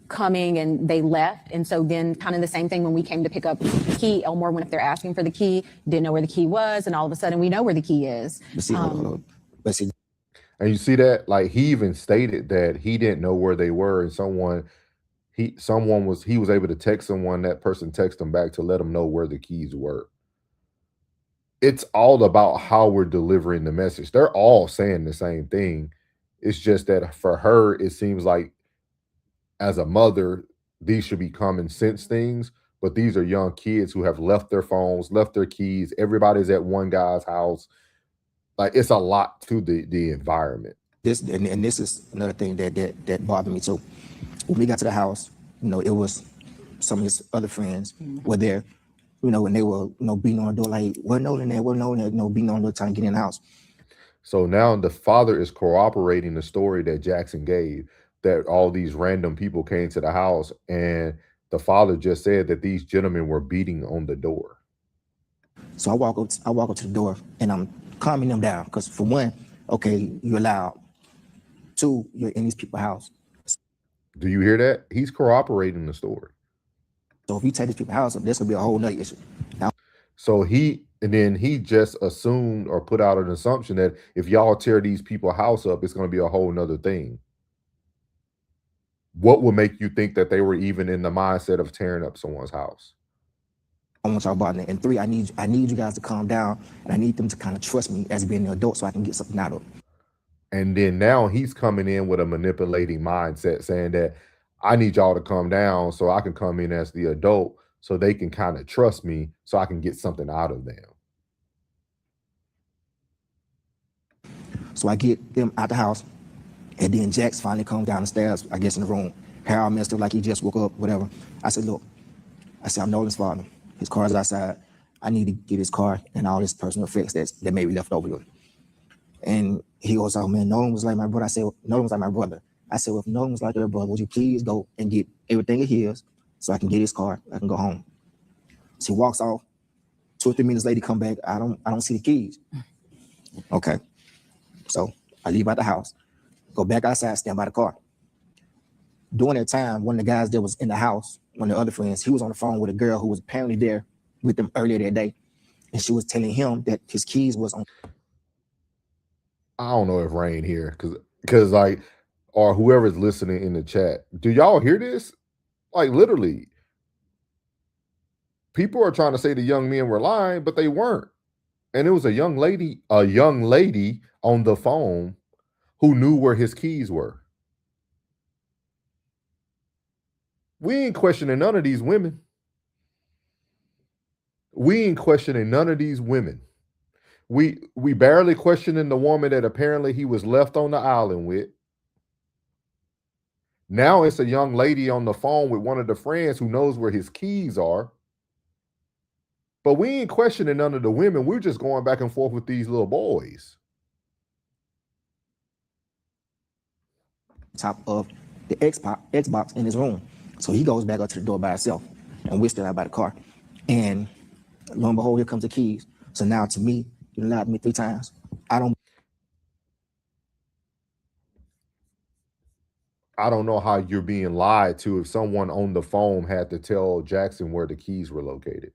Coming, and they left. And so then kind of the same thing when we came to pick up the key. Elmore went up there asking for the key, didn't know where the key was, and all of a sudden we know where the key is. And you see that, like, he even stated that he didn't know where they were, and he was able to text someone, that person texted him back to let him know where the keys were. It's all about how we're delivering the message. They're all saying the same thing. It's just that for her, it seems like as a mother, these should be common sense things, but these are young kids who have left their phones, left their keys. Everybody's at one guy's house. Like, it's a lot to the environment. This is another thing that bothered me too. When we got to the house, it was some of his other friends were there, and they were, beating on the door, like, where Nolan at, beating on the door, trying to get in the house. So now the father is corroborating the story that Jackson gave, that all these random people came to the house, and the father just said that these gentlemen were beating on the door. So I walk up to the door, and I'm calming them down, because for one, okay, you're loud. Two, you're in these people's house. Do you hear that? He's corroborating the story. So if you take these people's house up, there's gonna be a whole nother issue. So he just assumed or put out an assumption that if y'all tear these people's house up, it's gonna be a whole nother thing. What would make you think that they were even in the mindset of tearing up someone's house? I want y'all about that. And three, I need you guys to calm down, and I need them to kind of trust me as being an adult so I can get something out of it. And then now he's coming in with a manipulating mindset, saying that I need y'all to calm down so I can come in as the adult so they can kind of trust me so I can get something out of them. So I get them out the house, and then Jax finally comes down the stairs, I guess, in the room. Harold messed up like he just woke up, whatever. I said, look, I'm Nolan's father. His car's outside. I need to get his car and all his personal effects that may be left over with. And he goes, oh man, Nolan was like my brother. I said, well, Nolan was like my brother. I said, well, if Nolan was like your brother, would you please go and get everything of his so I can get his car, I can go home. So he walks off. 2 or 3 minutes later, come back. I don't see the keys. Okay. So I leave out the house, go back outside, stand by the car. During that time, one of the guys that was in the house, one of the other friends, he was on the phone with a girl who was apparently there with them earlier that day. And she was telling him that his keys was on. I don't know if Rain here, because like, or whoever's listening in the chat, do y'all hear this? Like, literally, people are trying to say the young men were lying, but they weren't. And it was a young lady on the phone who knew where his keys were. We ain't questioning none of these women. We ain't questioning none of these women. We barely questioning the woman that apparently he was left on the island with. Now it's a young lady on the phone with one of the friends who knows where his keys are. But we ain't questioning none of the women. We're just going back and forth with these little boys. Top of the Xbox in his room. So he goes back up to the door by himself, and we're still out by the car. And lo and behold, here comes the keys. So now to me, you lied to me 3 times. I don't know how you're being lied to if someone on the phone had to tell Jackson where the keys were located.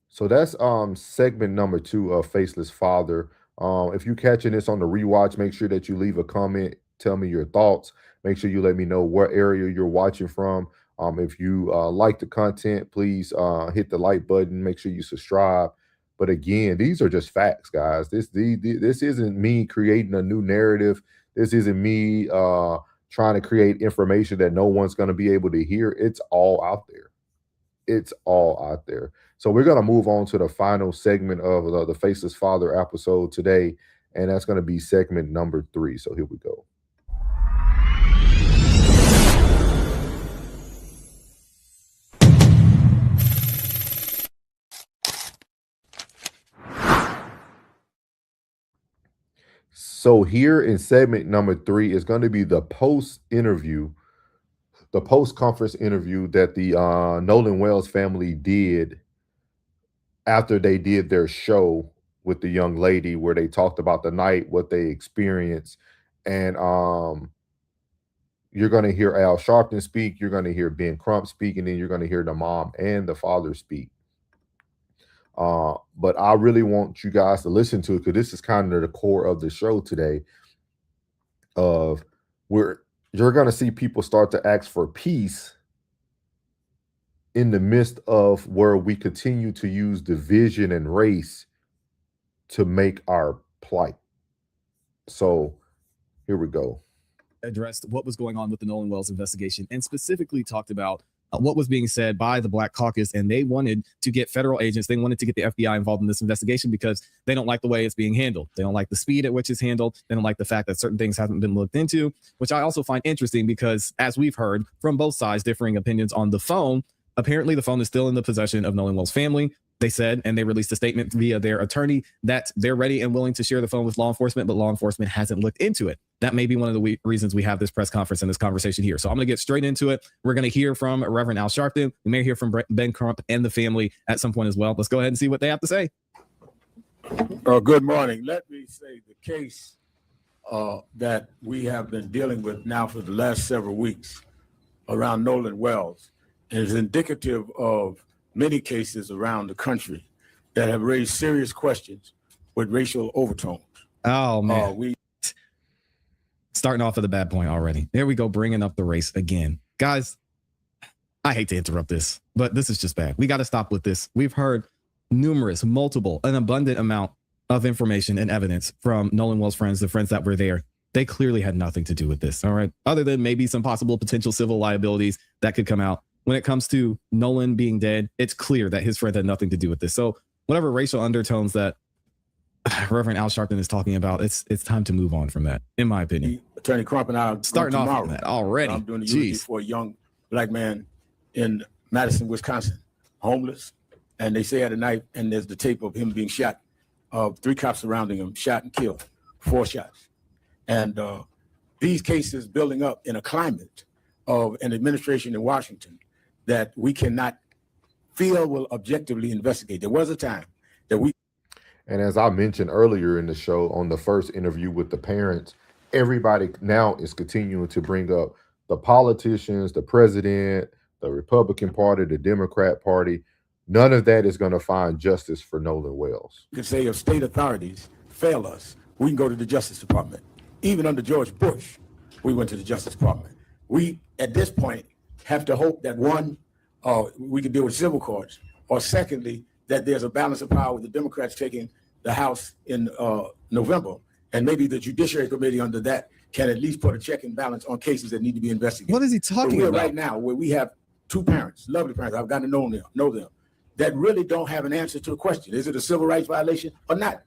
So that's segment number 2 of Faceless Father. If you're catching this on the rewatch, make sure that you leave a comment. Tell me your thoughts. Make sure you let me know what area you're watching from. If you like the content, please hit the like button. Make sure you subscribe. But again, these are just facts, guys. This isn't me creating a new narrative. This isn't me trying to create information that no one's going to be able to hear. It's all out there. It's all out there. So we're going to move on to the final segment of the Faceless Father episode today, and that's going to be segment number 3. So here we go. So here in segment number 3 is going to be the post-conference interview that the Nolan Wells family did after they did their show with the young lady, where they talked about the night, what they experienced. And you're going to hear Al Sharpton speak, you're going to hear Ben Crump speak, and then you're going to hear the mom and the father speak. But I really want you guys to listen to it, because this is kind of the core of the show today, of where you're going to see people start to ask for peace in the midst of where we continue to use division and race to make our plight. So here we go. Addressed what was going on with the Nolan Wells investigation, and specifically talked about what was being said by the Black Caucus, and they wanted to get federal agents, they wanted to get the FBI involved in this investigation because they don't like the way it's being handled. They don't like the speed at which it's handled. They don't like the fact that certain things haven't been looked into, which I also find interesting because, as we've heard from both sides, differing opinions on the phone, apparently the phone is still in the possession of Nolan Wells' family. They said, and they released a statement via their attorney, that they're ready and willing to share the phone with law enforcement, but law enforcement hasn't looked into it. That may be one of the reasons we have this press conference and this conversation here. So I'm going to get straight into it. We're going to hear from Reverend Al Sharpton. We may hear from Ben Crump and the family at some point as well. Let's go ahead and see what they have to say. Good morning. Let me say the case that we have been dealing with now for the last several weeks around Nolan Wells is indicative of many cases around the country that have raised serious questions with racial overtones. Oh, man. Starting off at a bad point already. There we go, bringing up the race again. Guys, I hate to interrupt this, but this is just bad. We got to stop with this. We've heard multiple, an abundant amount of information and evidence from Nolan Wells' friends, the friends that were there. They clearly had nothing to do with this, all right? Other than maybe some possible potential civil liabilities that could come out. When it comes to Nolan being dead, it's clear that his friend had nothing to do with this. So whatever racial undertones that Reverend Al Sharpton is talking about, it's time to move on from that, in my opinion. Attorney Crump and I are starting off from that already. I'm doing the eulogy for a young Black man in Madison, Wisconsin, homeless, and they say had a knife, and there's the tape of him being shot. 3 cops surrounding him, shot and killed, 4 shots. And these cases building up in a climate of an administration in Washington that we cannot feel will objectively investigate. There was a time that we. And as I mentioned earlier in the show, on the first interview with the parents, everybody now is continuing to bring up the politicians, the president, the Republican Party, the Democrat Party. None of that is going to find justice for Nolan Wells. You could say if state authorities fail us, we can go to the Justice Department. Even under George Bush, we went to the Justice Department. We, at this point, have to hope that one, we can deal with civil courts, or secondly, that there's a balance of power with the Democrats taking the House in November, and maybe the Judiciary Committee under that can at least put a check and balance on cases that need to be investigated. What is he talking about? Right now, where we have 2 parents, lovely parents, I've gotten to know them, that really don't have an answer to a question. Is it a civil rights violation or not?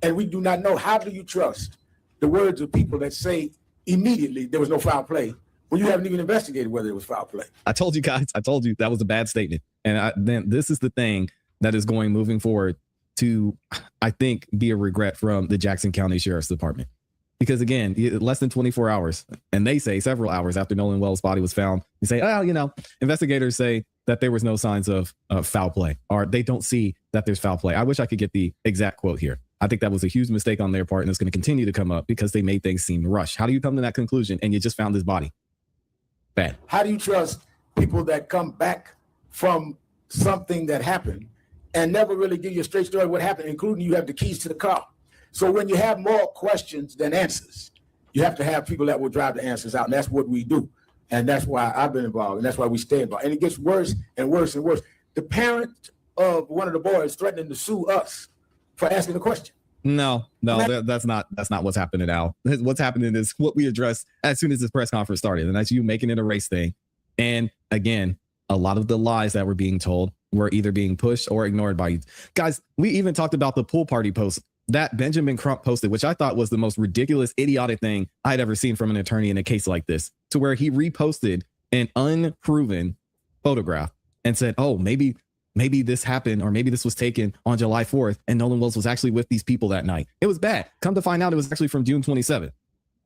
And we do not know. How do you trust the words of people that say immediately there was no foul play when you haven't even investigated whether it was foul play? I told you guys, that was a bad statement. And then this is the thing that is going moving forward to, I think, be a regret from the Jackson County Sheriff's Department. Because again, less than 24 hours, and they say several hours after Nolan Wells' body was found, they say, oh, investigators say that there was no signs of foul play, or they don't see that there's foul play. I wish I could get the exact quote here. I think that was a huge mistake on their part, and it's going to continue to come up because they made things seem rushed. How do you come to that conclusion and you just found his body? Bad. How do you trust people that come back from something that happened and never really give you a straight story of what happened, including you have the keys to the car? So when you have more questions than answers, you have to have people that will drive the answers out, and that's what we do. And that's why I've been involved, and that's why we stay involved. And it gets worse and worse and worse. The parent of one of the boys threatening to sue us for asking the question. No, that's not what's happening now. What's happening is what we addressed as soon as this press conference started, and that's you making it a race thing. And again, a lot of the lies that were being told were either being pushed or ignored by you guys. We even talked about the pool party post that Benjamin Crump posted, which I thought was the most ridiculous, idiotic thing I'd ever seen from an attorney in a case like this, to where he reposted an unproven photograph and said, oh, maybe this happened, or maybe this was taken on July 4th and Nolan Wells was actually with these people that night. It was bad. Come to find out, it was actually from June 27th.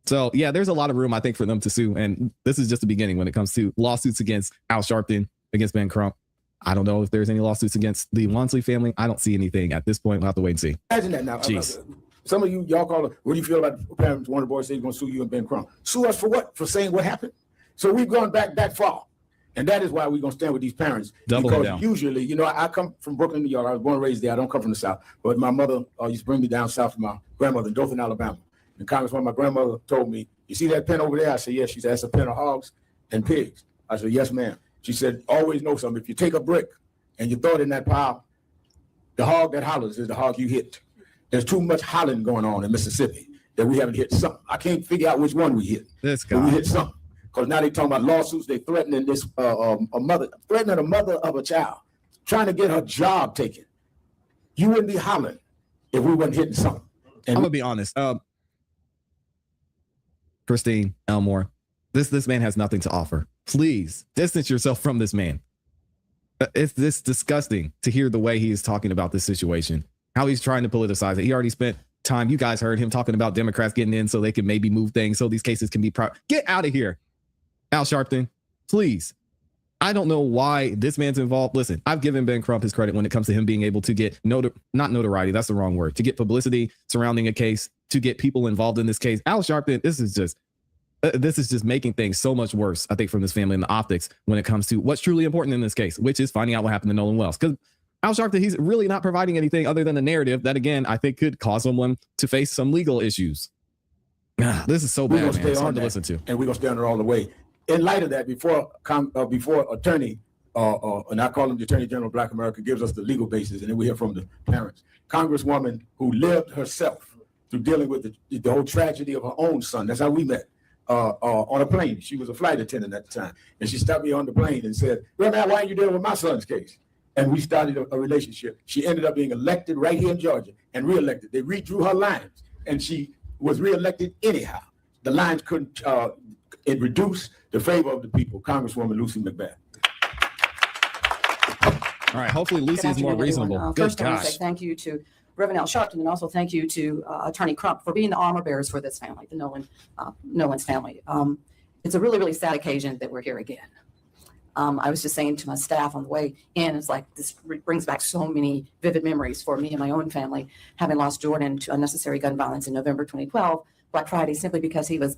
So yeah, there's a lot of room, I think, for them to sue. And this is just the beginning when it comes to lawsuits against Al Sharpton, against Ben Crump. I don't know if there's any lawsuits against the Wansley family. I don't see anything at this point. We'll have to wait and see. Imagine that now. Jeez. Some of y'all call it, what do you feel about parents? One of the boys said he's going to sue you and Ben Crump. Sue us for what? For saying what happened? So we've gone back that far. And that is why we're going to stand with these parents. Doubling because down. usually, you know, I come from Brooklyn, New York. I was born and raised there. I don't come from the South. But my mother used to bring me down south to my grandmother in Dothan, Alabama. And Congressman, my grandmother told me, you see that pen over there? I said, yes. She said, that's a pen of hogs and pigs. I said, yes, ma'am. She said, always know something. If you take a brick and you throw it in that pile, the hog that hollers is the hog you hit. There's too much hollering going on in Mississippi that we haven't hit something. I can't figure out which one we hit. This but we guy. hit something. Because now they're talking about lawsuits. They're threatening a mother of a child, trying to get her job taken. You wouldn't be hollering if we wasn't hitting something. And I'm gonna be honest. Christine Elmore, this man has nothing to offer. Please distance yourself from this man. It's this disgusting to hear the way he is talking about this situation, how he's trying to politicize it. He already spent time. You guys heard him talking about Democrats getting in so they can maybe move things so these cases can be get out of here, Al Sharpton, please. I don't know why this man's involved. Listen, I've given Ben Crump his credit when it comes to him being able to get not notoriety, that's the wrong word, to get publicity surrounding a case, to get people involved in this case. Al Sharpton, this is just making things so much worse, I think, from this family and the optics when it comes to what's truly important in this case, which is finding out what happened to Nolan Wells. Because Al Sharpton, he's really not providing anything other than the narrative that, again, I think could cause someone to face some legal issues. This is so bad, man. It's hard to listen to. And we're going to stay on it all the way. In light of that, before attorney, and I call him the Attorney General of Black America, gives us the legal basis, and then we hear from the parents. Congresswoman who lived herself through dealing with the whole tragedy of her own son. That's how we met. On a plane. She was a flight attendant at the time. And she stopped me on the plane and said, well, man, why are you dealing with my son's case? And we started a relationship. She ended up being elected right here in Georgia and reelected. They redrew her lines and she was reelected anyhow. The lines couldn't it reduced the favor of the people. Congresswoman Lucy McBath. All right, hopefully Lucy is more reasonable. Good First, I want to gosh. say thank you to Reverend Al Sharpton, and also thank you to Attorney Crump for being the armor bearers for this family, the Nolan's family. It's a really, really sad occasion that we're here again. I was just saying to my staff on the way in, it's like this brings back so many vivid memories for me and my own family, having lost Jordan to unnecessary gun violence in November 2012, Black Friday, simply because he was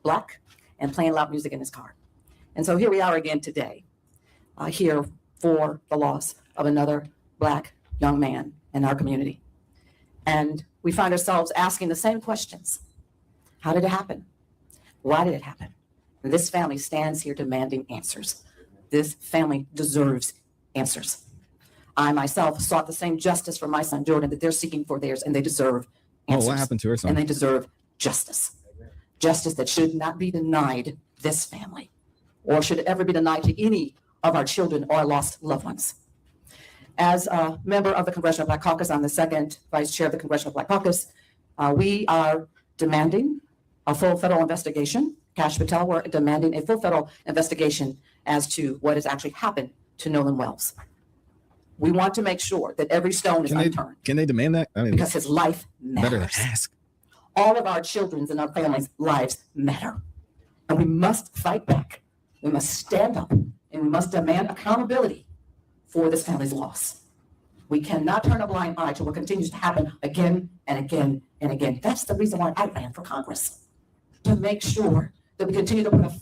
Black and playing loud music in his car. And so here we are again today, here for the loss of another Black young man in our community. And we find ourselves asking the same questions. How did it happen? Why did it happen? And this family stands here demanding answers. This family deserves answers. I myself sought the same justice for my son Jordan that they're seeking for theirs, and they deserve answers. Oh, what happened to her son? And they deserve justice. Justice that should not be denied this family, or should ever be denied to any of our children or lost loved ones. As a member of the Congressional Black Caucus, I'm the second vice chair of the Congressional Black Caucus. We are demanding a full federal investigation. Cash Patel, we're demanding a full federal investigation as to what has actually happened to Nolan Wells. We want to make sure that every stone is unturned. Can they demand that? I mean, because his life better matters. ask. All of our children's and our families' lives matter. And we must fight back. We must stand up and we must demand accountability for this family's loss. We cannot turn a blind eye to what continues to happen again and again and again. That's the reason why I ran for Congress, to make sure that we continue to put a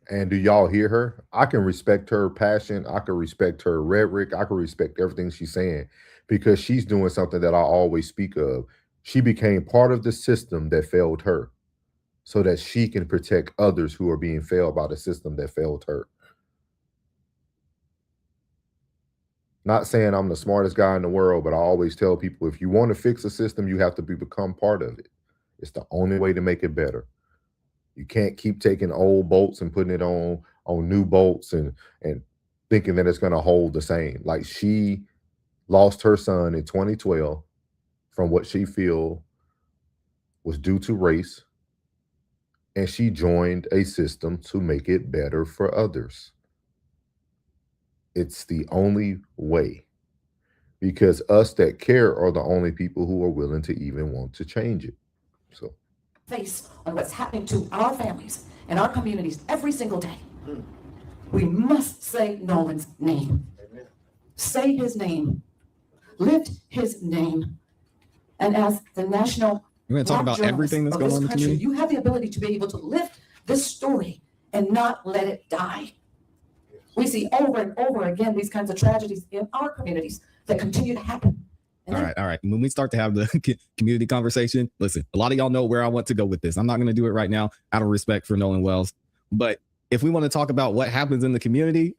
And do y'all hear her? I can respect her passion. I can respect her rhetoric. I can respect everything she's saying because she's doing something that I always speak of. She became part of the system that failed her so that she can protect others who are being failed by the system that failed her. Not saying I'm the smartest guy in the world, but I always tell people, if you want to fix a system, you have to become part of it. It's the only way to make it better. You can't keep taking old bolts and putting it on new bolts and thinking that it's going to hold the same. Like, she lost her son in 2012 from what she feel was due to race, and she joined a system to make it better for others. It's the only way, because us that care are the only people who are willing to even want to change it. So, face on what's happening to our families and our communities every single day. We must say Nolan's name. Say his name. Lift his name. And as the national We're going to talk black about everything that's journalist going of on in the this country, community. you have the ability to be able to lift this story and not let it die. We see over and over again these kinds of tragedies in our communities that continue to happen. All right. When we start to have the community conversation, listen, a lot of y'all know where I want to go with this. I'm not going to do it right now out of respect for Nolan Wells. But if we want to talk about what happens in the community,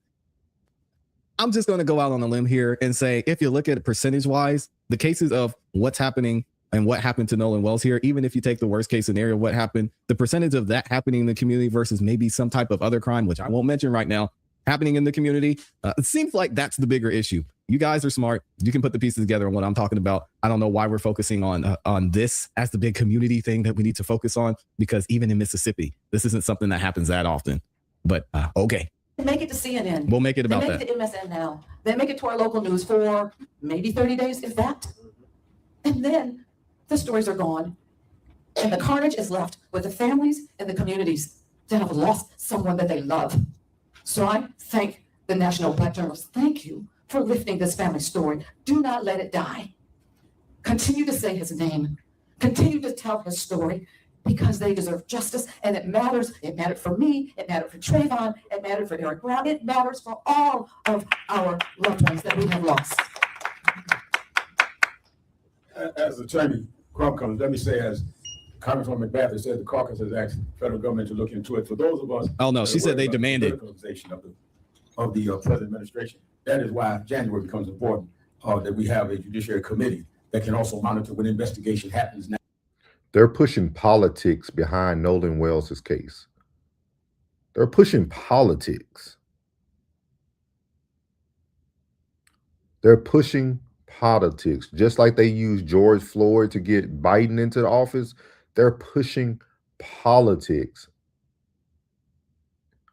I'm just going to go out on a limb here and say, if you look at it percentage-wise, the cases of what's happening and what happened to Nolan Wells here, even if you take the worst case scenario, what happened, the percentage of that happening in the community versus maybe some type of other crime, which I won't mention right now, happening in the community, it seems like that's the bigger issue. You guys are smart. You can put the pieces together on what I'm talking about. I don't know why we're focusing on this as the big community thing that we need to focus on, because even in Mississippi, this isn't something that happens that often. But okay. Make it to CNN. We'll make it about that. They make it to MSN now. They make it to our local news for maybe 30 days, if that. And then the stories are gone. And the carnage is left with the families and the communities that have lost someone that they love. So I thank the National Black Journalists. Thank you for lifting this family story. Do not let it die. Continue to say his name. Continue to tell his story, because they deserve justice, and it matters. It mattered for me. It mattered for Trayvon. It mattered for Eric Brown. It matters for all of our loved ones that we have lost. As Attorney Crump comes, let me say, as Congresswoman McBath said, the caucus has asked the federal government to look into it. For those of us, oh no, she said they demanded of the present administration. That is why January becomes important. That we have a judiciary committee that can also monitor when investigation happens now. they're pushing politics behind Nolan Wells' case. They're pushing politics. They're pushing politics. Just like they used George Floyd to get Biden into the office, they're pushing politics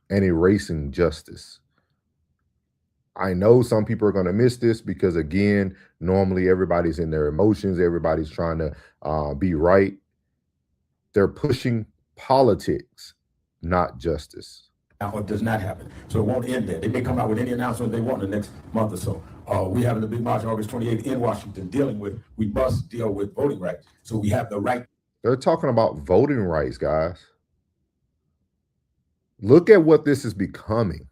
and erasing justice. I know some people are going to miss this because, again, normally everybody's in their emotions. Everybody's trying to be right. They're pushing politics, not justice. Now, it does not happen. So it won't end there. They may come out with any announcement they want in the next month or so. We're having a big march on August 28th in Washington we must deal with voting rights. So we have the right. They're talking about voting rights, guys. Look at what this is becoming.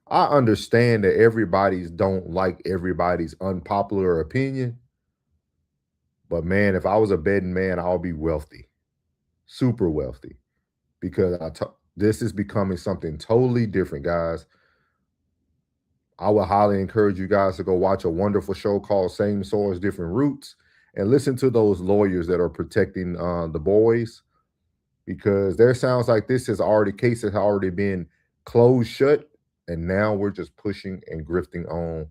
I understand that everybody's don't like everybody's unpopular opinion. But man, if I was a betting man, I'll be wealthy, super wealthy, because this is becoming something totally different, guys. I would highly encourage you guys to go watch a wonderful show called Same Source, Different Roots, and listen to those lawyers that are protecting the boys, because there sounds like case has already been closed shut, and now we're just pushing and grifting on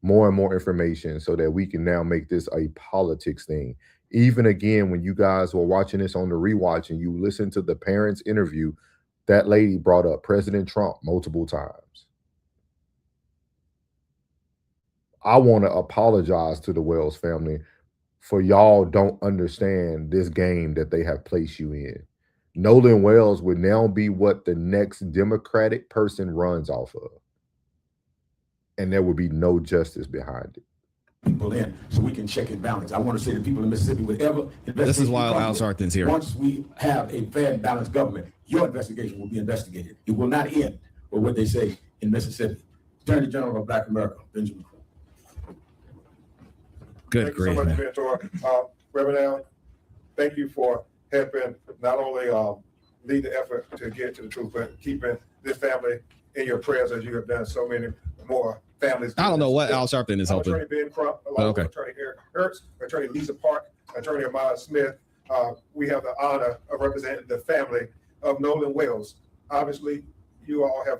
more and more information so that we can now make this a politics thing. Even again, when you guys were watching this on the rewatch and you listen to the parents' interview, that lady brought up President Trump multiple times. I want to apologize to the Wells family for y'all don't understand this game that they have placed you in. Nolan Wells would now be what the next Democratic person runs off of. And there would be no justice behind it. People in so we can check and balance. I want to say to people in Mississippi, whatever this is why Al Sharpton's here. Once we have a fair and balanced government, your investigation will be investigated. It will not end with what they say in Mississippi. Attorney General of Black America, Benjamin Crump. Thank you so much, Mentor. Reverend Allen, thank you for helping not only lead the effort to get to the truth, but keeping this family in your prayers as you have done so many more families. I don't know what Al Sharpton is helping. Attorney Ben Crump, along with Attorney Eric Hertz, Attorney Lisa Park, Attorney Amaya Smith. We have the honor of representing the family of Nolan Wells. Obviously, you all have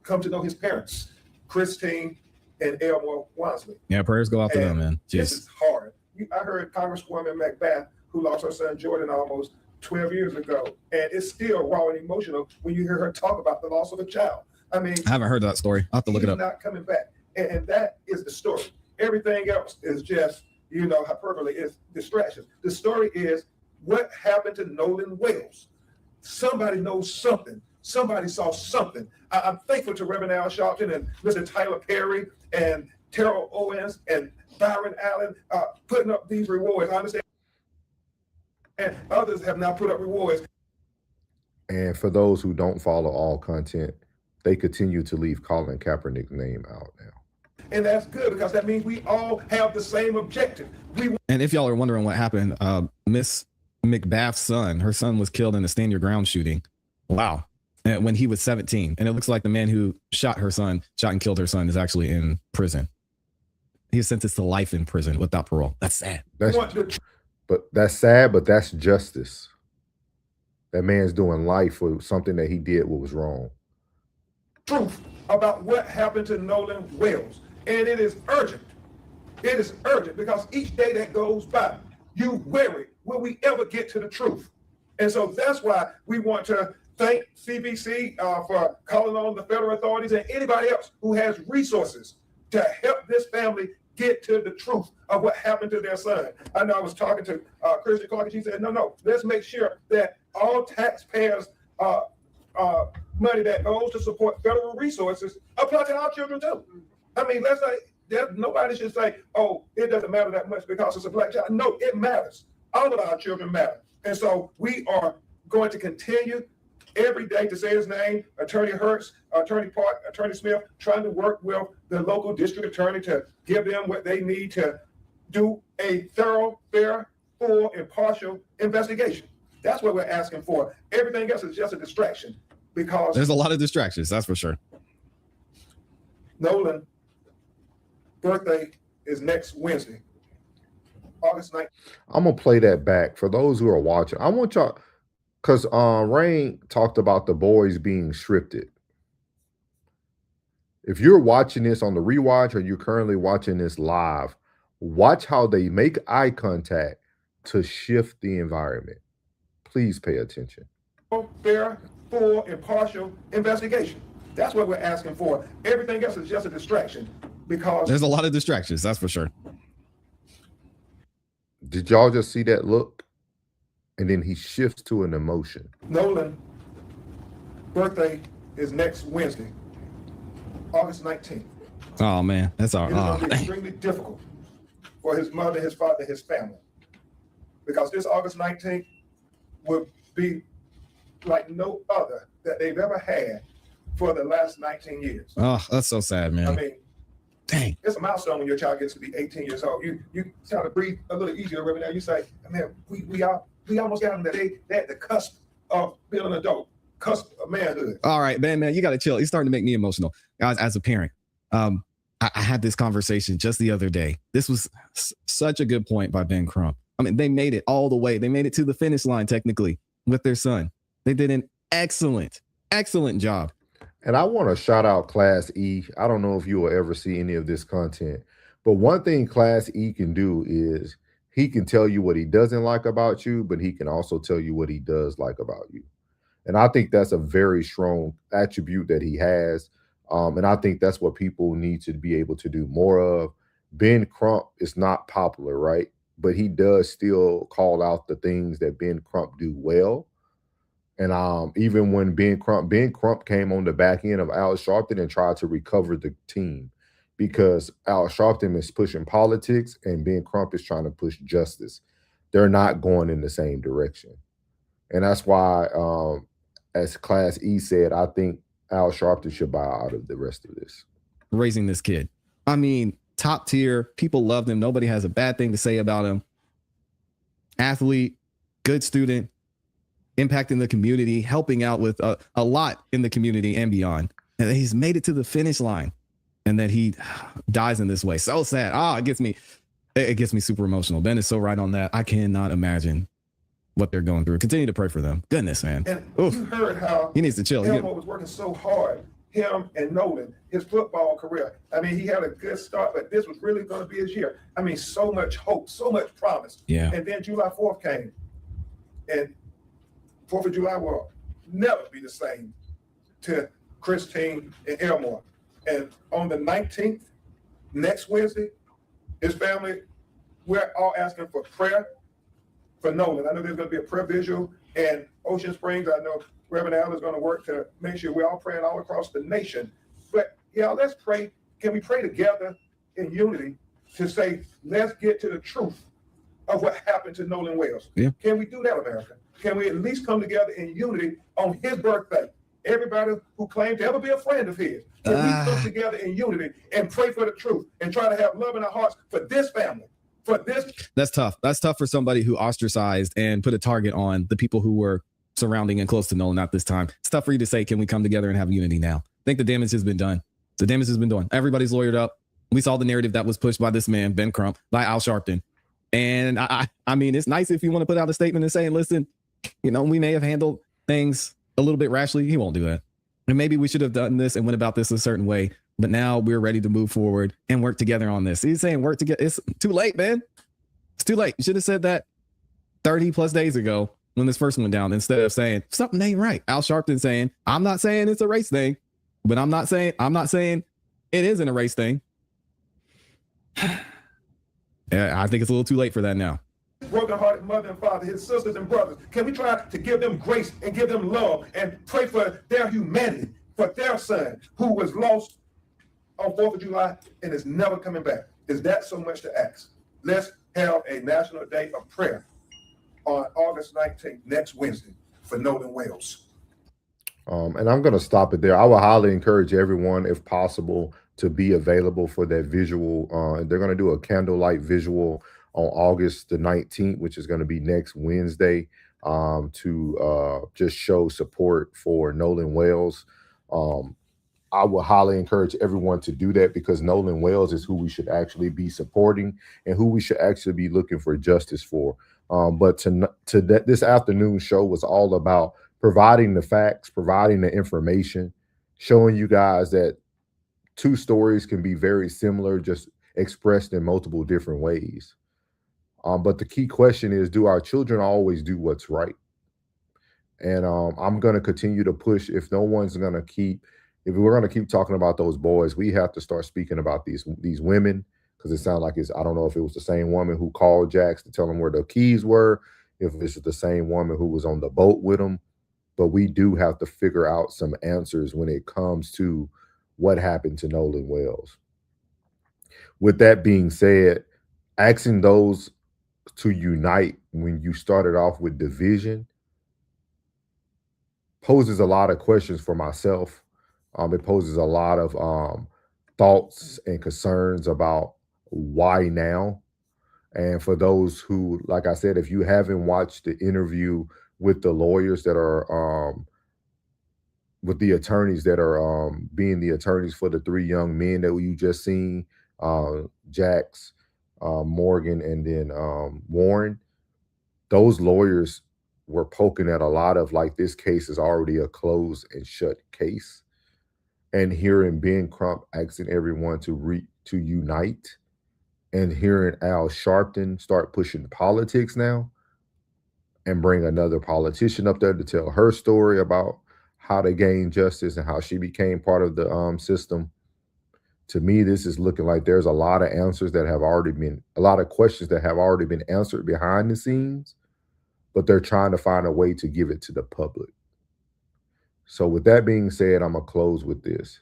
come to know his parents, Christine and Elmore Wansley. Yeah, prayers go out to them, man. This Jeez. is hard. I heard Congresswoman Macbeth, who lost her son Jordan almost 12 years ago, and it's still raw and emotional when you hear her talk about the loss of a child. I mean, I haven't heard that story. I'll have to look it he's up. not coming back, and that is the story. Everything else is just, hyperbole, is distractions. The story is what happened to Nolan Wales. Somebody knows something. Somebody saw something. I'm thankful to Reverend Al Sharpton and Mr. Tyler Perry and Terrell Owens and Byron Allen putting up these rewards. I understand. And others have now put up rewards. And for those who don't follow all content, they continue to leave Colin Kaepernick's name out now. And that's good because that means we all have the same objective. And if y'all are wondering what happened, Miss McBath's son, her son was killed in a stand your ground shooting. Wow. And when he was 17. And it looks like the man who shot and killed her son is actually in prison. He was sentenced to life in prison without parole. That's sad. That's sad, but that's justice. That man's doing life for something that he did what was wrong. Truth about what happened to Nolan Wales. And it is urgent. It is urgent because each day that goes by, you worry, will we ever get to the truth? And so that's why we want to thank CBC for calling on the federal authorities and anybody else who has resources to help this family get to the truth of what happened to their son. I know I was talking to Christian Clark, and she said, no, let's make sure that all taxpayers' money that goes to support federal resources apply to our children too. I mean, nobody should say, oh, it doesn't matter that much because it's a black child. No, it matters. All of our children matter. And so we are going to continue every day to say his name, Attorney Hertz, Attorney Park, Attorney Smith, trying to work with the local district attorney to give them what they need to do a thorough, fair, full, impartial investigation. That's what we're asking for. Everything else is just a distraction because there's a lot of distractions, that's for sure. Nolan's birthday is next Wednesday, August 9th. I'm going to play that back for those who are watching. I want y'all, because Rain talked about the boys being scripted. If you're watching this on the rewatch or you're currently watching this live, watch how they make eye contact to shift the environment. Please pay attention. Fair, full, impartial investigation. That's what we're asking for. Everything else is just a distraction because there's a lot of distractions, that's for sure. Did y'all just see that look? And then he shifts to an emotion. Nolan's birthday is next Wednesday, August 19th. Oh, man. That's all. It's going to be extremely difficult for his mother, his father, his family. Because this August 19th will be like no other that they've ever had for the last 19 years. Oh, that's so sad, man. I mean, dang. It's a milestone when your child gets to be 18 years old. You try to breathe a little easier right now. You say, man, we almost got them that they at the cusp of being an adult, cusp of manhood. All right, man, you got to chill. It's starting to make me emotional. Guys, as a parent, I had this conversation just the other day. This was such a good point by Ben Crump. I mean, they made it all the way. They made it to the finish line, technically, with their son. They did an excellent job. And I want to shout out Class E. I don't know if you will ever see any of this content, but one thing Class E can do is he can tell you what he doesn't like about you, but he can also tell you what he does like about you. And I think that's a very strong attribute that he has. And I think that's what people need to be able to do more of. Ben Crump is not popular, right? But he does still call out the things that Ben Crump do well. And even when Ben Crump came on the back end of Al Sharpton and tried to recover the team because Al Sharpton is pushing politics and Ben Crump is trying to push justice. They're not going in the same direction. And that's why, as Class E said, I think Al Sharpton should buy out of the rest of this. Raising this kid. I mean, top tier. People loved him. Nobody has a bad thing to say about him. Athlete, good student, impacting the community, helping out with a lot in the community and beyond. And he's made it to the finish line. And then he dies in this way. So sad. It gets me super emotional. Ben is so right on that. I cannot imagine what they're going through. Continue to pray for them. Goodness, man. And you heard how he needs to chill. Elmo was working so hard him and Nolan, his football career. I mean, he had a good start, but this was really going to be his year. I mean, so much hope, so much promise. Yeah. And then July 4th came, and 4th of July will never be the same to Christine and Elmore. And on the 19th, next Wednesday, his family, we're all asking for prayer for Nolan. I know there's going to be a prayer visual, and Ocean Springs, I know Reverend Al is going to work to make sure we're all praying all across the nation. But yeah, let's pray. Can we pray together in unity to say, let's get to the truth of what happened to Nolan Wells? Yeah. Can we do that, America? Can we at least come together in unity on his birthday? Everybody who claimed to ever be a friend of his, can we come together in unity and pray for the truth and try to have love in our hearts for this family, for this? That's tough. That's tough for somebody who ostracized and put a target on the people who were surrounding and close to Nolan at this time. It's tough for you to say, can we come together and have unity now? I think the damage has been done. The damage has been done. Everybody's lawyered up. We saw the narrative that was pushed by this man, Ben Crump, by Al Sharpton. And I mean, it's nice if you want to put out a statement and say, listen, you know, we may have handled things a little bit rashly. He won't do that. And maybe we should have done this and went about this a certain way. But now we're ready to move forward and work together on this. He's saying work together. It's too late, man. It's too late. You should have said that 30 plus days ago when this first went down, instead of saying something ain't right. Al Sharpton saying, I'm not saying it's a race thing, but I'm not saying it isn't a race thing. Yeah, I think it's a little too late for that now. Broken-hearted mother and father, his sisters and brothers, can we try to give them grace and give them love and pray for their humanity, for their son who was lost on 4th of July and is never coming back? Is that so much to ask? Let's have a national day of prayer on August 19th, next Wednesday, for Nolan Wells. And I'm going to stop it there. I would highly encourage everyone, if possible, to be available for that visual. They're going to do a candlelight visual on August the 19th, which is going to be next Wednesday, to just show support for Nolan Wells. I would highly encourage everyone to do that, because Nolan Wells is who we should actually be supporting and who we should actually be looking for justice for. But this afternoon show was all about providing the facts, providing the information, showing you guys that two stories can be very similar, just expressed in multiple different ways. But the key question is, do our children always do what's right? And I'm going to continue to push. If we're going to keep talking about those boys, we have to start speaking about these women, because it sounds like I don't know if it was the same woman who called Jax to tell him where the keys were, if this is the same woman who was on the boat with him. But we do have to figure out some answers when it comes to what happened to Nolan Wells. With that being said, asking those to unite when you started off with division poses a lot of questions for myself. It poses a lot of thoughts and concerns about why now. And for those who, like I said, if you haven't watched the interview with the lawyers that are with the attorneys that are being the attorneys for the three young men that you just seen, Jax, Morgan, and then Warren, those lawyers were poking at a lot of, like, this case is already a closed and shut case. And hearing Ben Crump asking everyone to unite, and hearing Al Sharpton start pushing politics now and bring another politician up there to tell her story about how to gain justice and how she became part of the system. To me, this is looking like there's a lot of answers that have already been, a lot of questions that have already been answered behind the scenes, but they're trying to find a way to give it to the public. So with that being said, I'm going to close with this.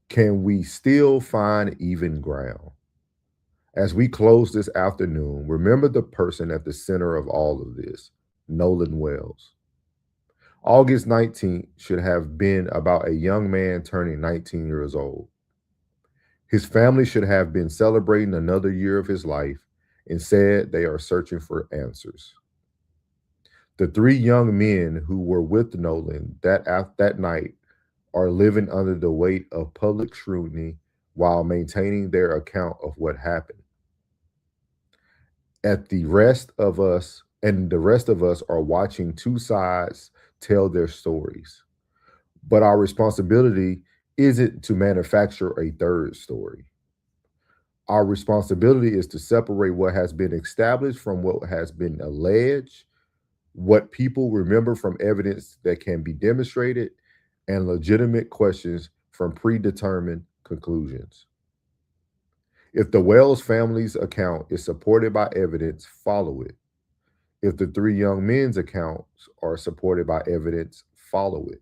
Can we still find even ground? As we close this afternoon, remember the person at the center of all of this, Nolan Wells. August 19th should have been about a young man turning 19 years old. His family should have been celebrating another year of his life. Instead, they are searching for answers. The three young men who were with Nolan that night are living under the weight of public scrutiny while maintaining their account of what happened. The rest of us are watching two sides tell their stories. But our responsibility isn't to manufacture a third story. Our responsibility is to separate what has been established from what has been alleged, what people remember from evidence that can be demonstrated, and legitimate questions from predetermined conclusions. If the Wells family's account is supported by evidence, follow it. If the three young men's accounts are supported by evidence, follow it.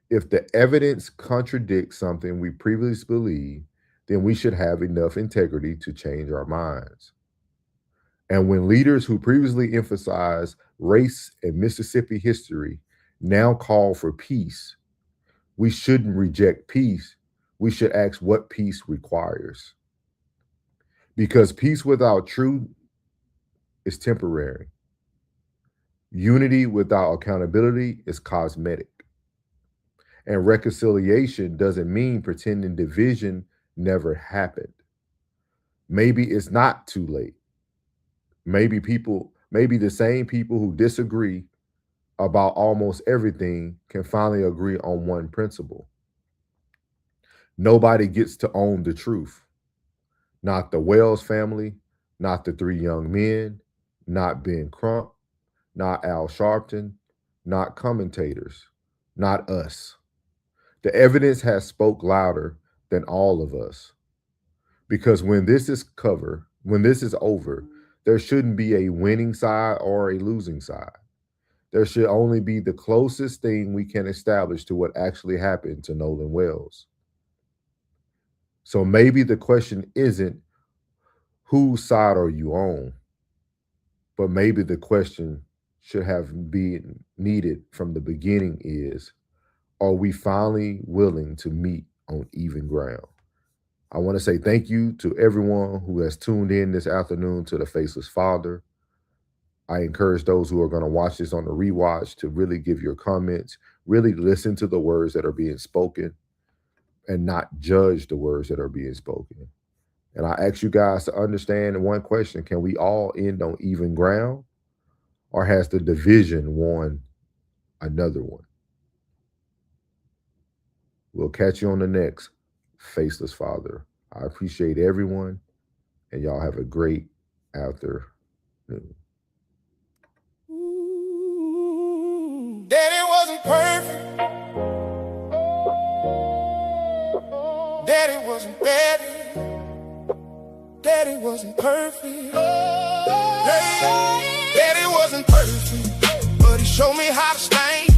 If the evidence contradicts something we previously believed, then we should have enough integrity to change our minds. And when leaders who previously emphasized race and Mississippi history now call for peace, we shouldn't reject peace. We should ask what peace requires. Because peace without truth is temporary. Unity without accountability is cosmetic. And reconciliation doesn't mean pretending division never happened. Maybe it's not too late. Maybe the same people who disagree about almost everything can finally agree on one principle. Nobody gets to own the truth. Not the Wells family, not the three young men, not Ben Crump, not Al Sharpton, not commentators, not us. The evidence has spoke louder than all of us. Because when this is over, there shouldn't be a winning side or a losing side. There should only be the closest thing we can establish to what actually happened to Nolan Wells. So maybe the question isn't whose side are you on, but maybe the question should have been needed from the beginning is, are we finally willing to meet on even ground? I want to say thank you to everyone who has tuned in this afternoon to The Faceless Father. I encourage those who are going to watch this on the rewatch to really give your comments, really listen to the words that are being spoken and not judge the words that are being spoken. And I ask you guys to understand one question: can we all end on even ground, or has the division won another one? We'll catch you on the next Faceless Father. I appreciate everyone, and y'all have a great afternoon. Daddy wasn't perfect. Daddy wasn't Daddy. Daddy wasn't perfect. Daddy wasn't perfect, but he showed me how to stand.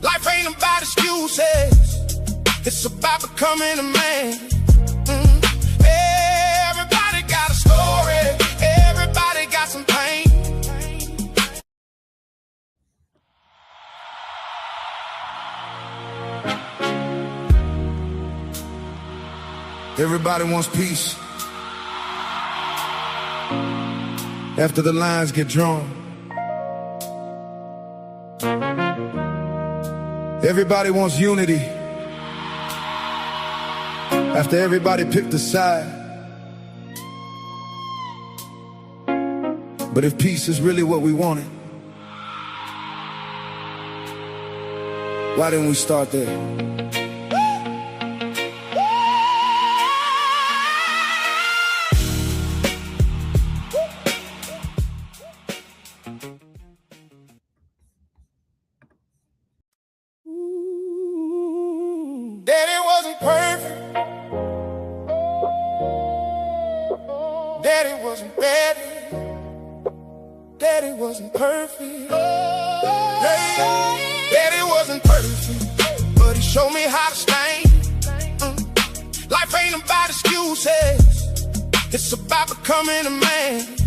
Life ain't about excuses. It's about becoming a man. Everybody got a story. Everybody got some pain. Everybody wants peace. After the lines get drawn, everybody wants unity. After everybody picked a side. But if peace is really what we wanted, why didn't we start there? Daddy wasn't perfect. Daddy wasn't Daddy. Daddy wasn't perfect. Daddy wasn't perfect, but he showed me how to stand. Life ain't about excuses. It's about becoming a man.